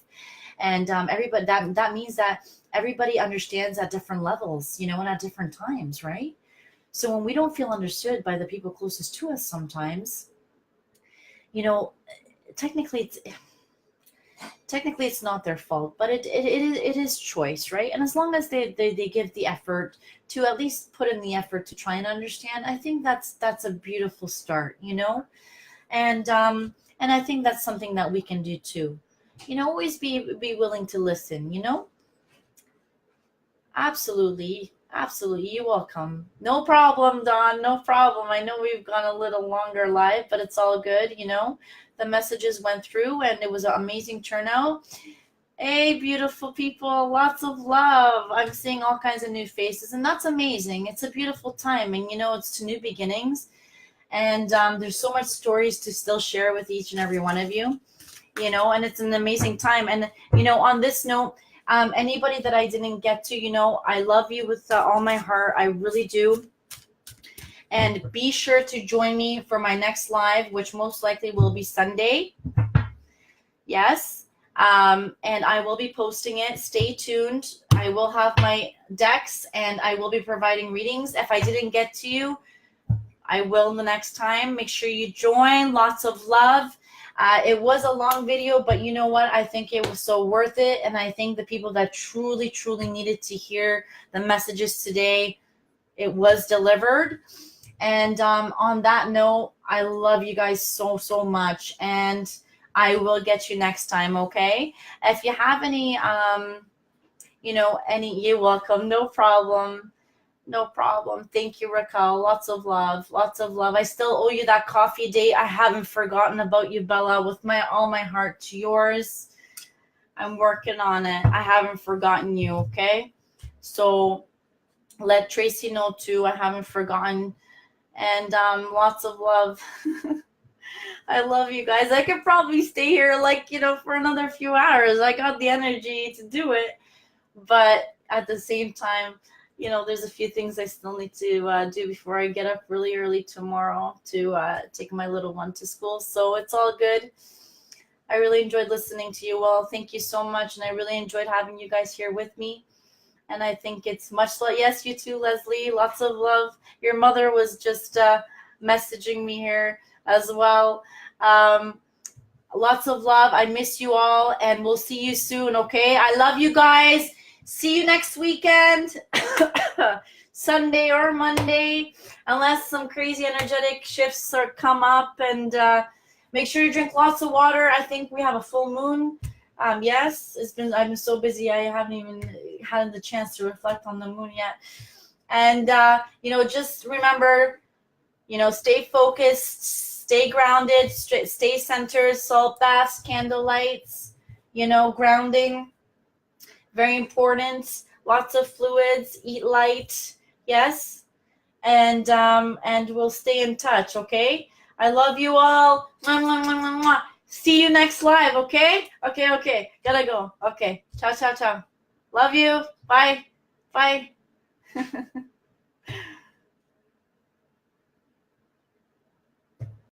And everybody, that means that everybody understands at different levels, and at different times, right? So when we don't feel understood by the people closest to us sometimes, technically it's not their fault, but it is choice, right? And as long as they give the effort to at least put in the effort to try and understand, I think that's a beautiful start, and I think that's something that we can do too. Always be willing to listen, Absolutely. You're welcome. No problem, Dawn. No problem. I know we've gone a little longer live, but it's all good. The messages went through and it was an amazing turnout. Hey, beautiful people. Lots of love. I'm seeing all kinds of new faces, and that's amazing. It's a beautiful time. And, it's to new beginnings. And there's so much stories to still share with each and every one of you, and it's an amazing time. And, on this note, anybody that I didn't get to, I love you with all my heart. I really do. And be sure to join me for my next live, which most likely will be Sunday. Yes. And I will be posting it. Stay tuned. I will have my decks and I will be providing readings. If I didn't get to you, I will the next time. Make sure you join. Lots of love. It was a long video, but you know what? I think it was so worth it. And I think the people that truly, truly needed to hear the messages today, it was delivered. And on that note, I love you guys so, so much. And I will get you next time, okay? If you have any, you're welcome. No problem. No problem. Thank you, Raquel. Lots of love. Lots of love. I still owe you that coffee date. I haven't forgotten about you, Bella, with all my heart to yours. I'm working on it. I haven't forgotten you, okay? So let Tracy know too. I haven't forgotten. And lots of love. I love you guys. I could probably stay here for another few hours. I got the energy to do it. But at the same time, there's a few things I still need to do before I get up really early tomorrow to take my little one to school. So it's all good. I really enjoyed listening to you all. Thank you so much. And I really enjoyed having you guys here with me. And I think it's much like, yes, you too, Leslie. Lots of love. Your mother was just messaging me here as well. Lots of love. I miss you all. And we'll see you soon, okay? I love you guys. See you next weekend, Sunday or Monday, unless some crazy energetic shifts come up. And make sure you drink lots of water. I think we have a full moon. Yes, I've been so busy. I haven't even had the chance to reflect on the moon yet. And, just remember, stay focused, stay grounded, stay centered, salt baths, candle lights, grounding. Very important. Lots of fluids. Eat light. Yes. And we'll stay in touch. Okay. I love you all. Mwah, mwah, mwah, mwah, mwah. See you next live. Okay. Okay. Gotta go. Okay. Ciao, ciao, ciao. Love you. Bye. Bye.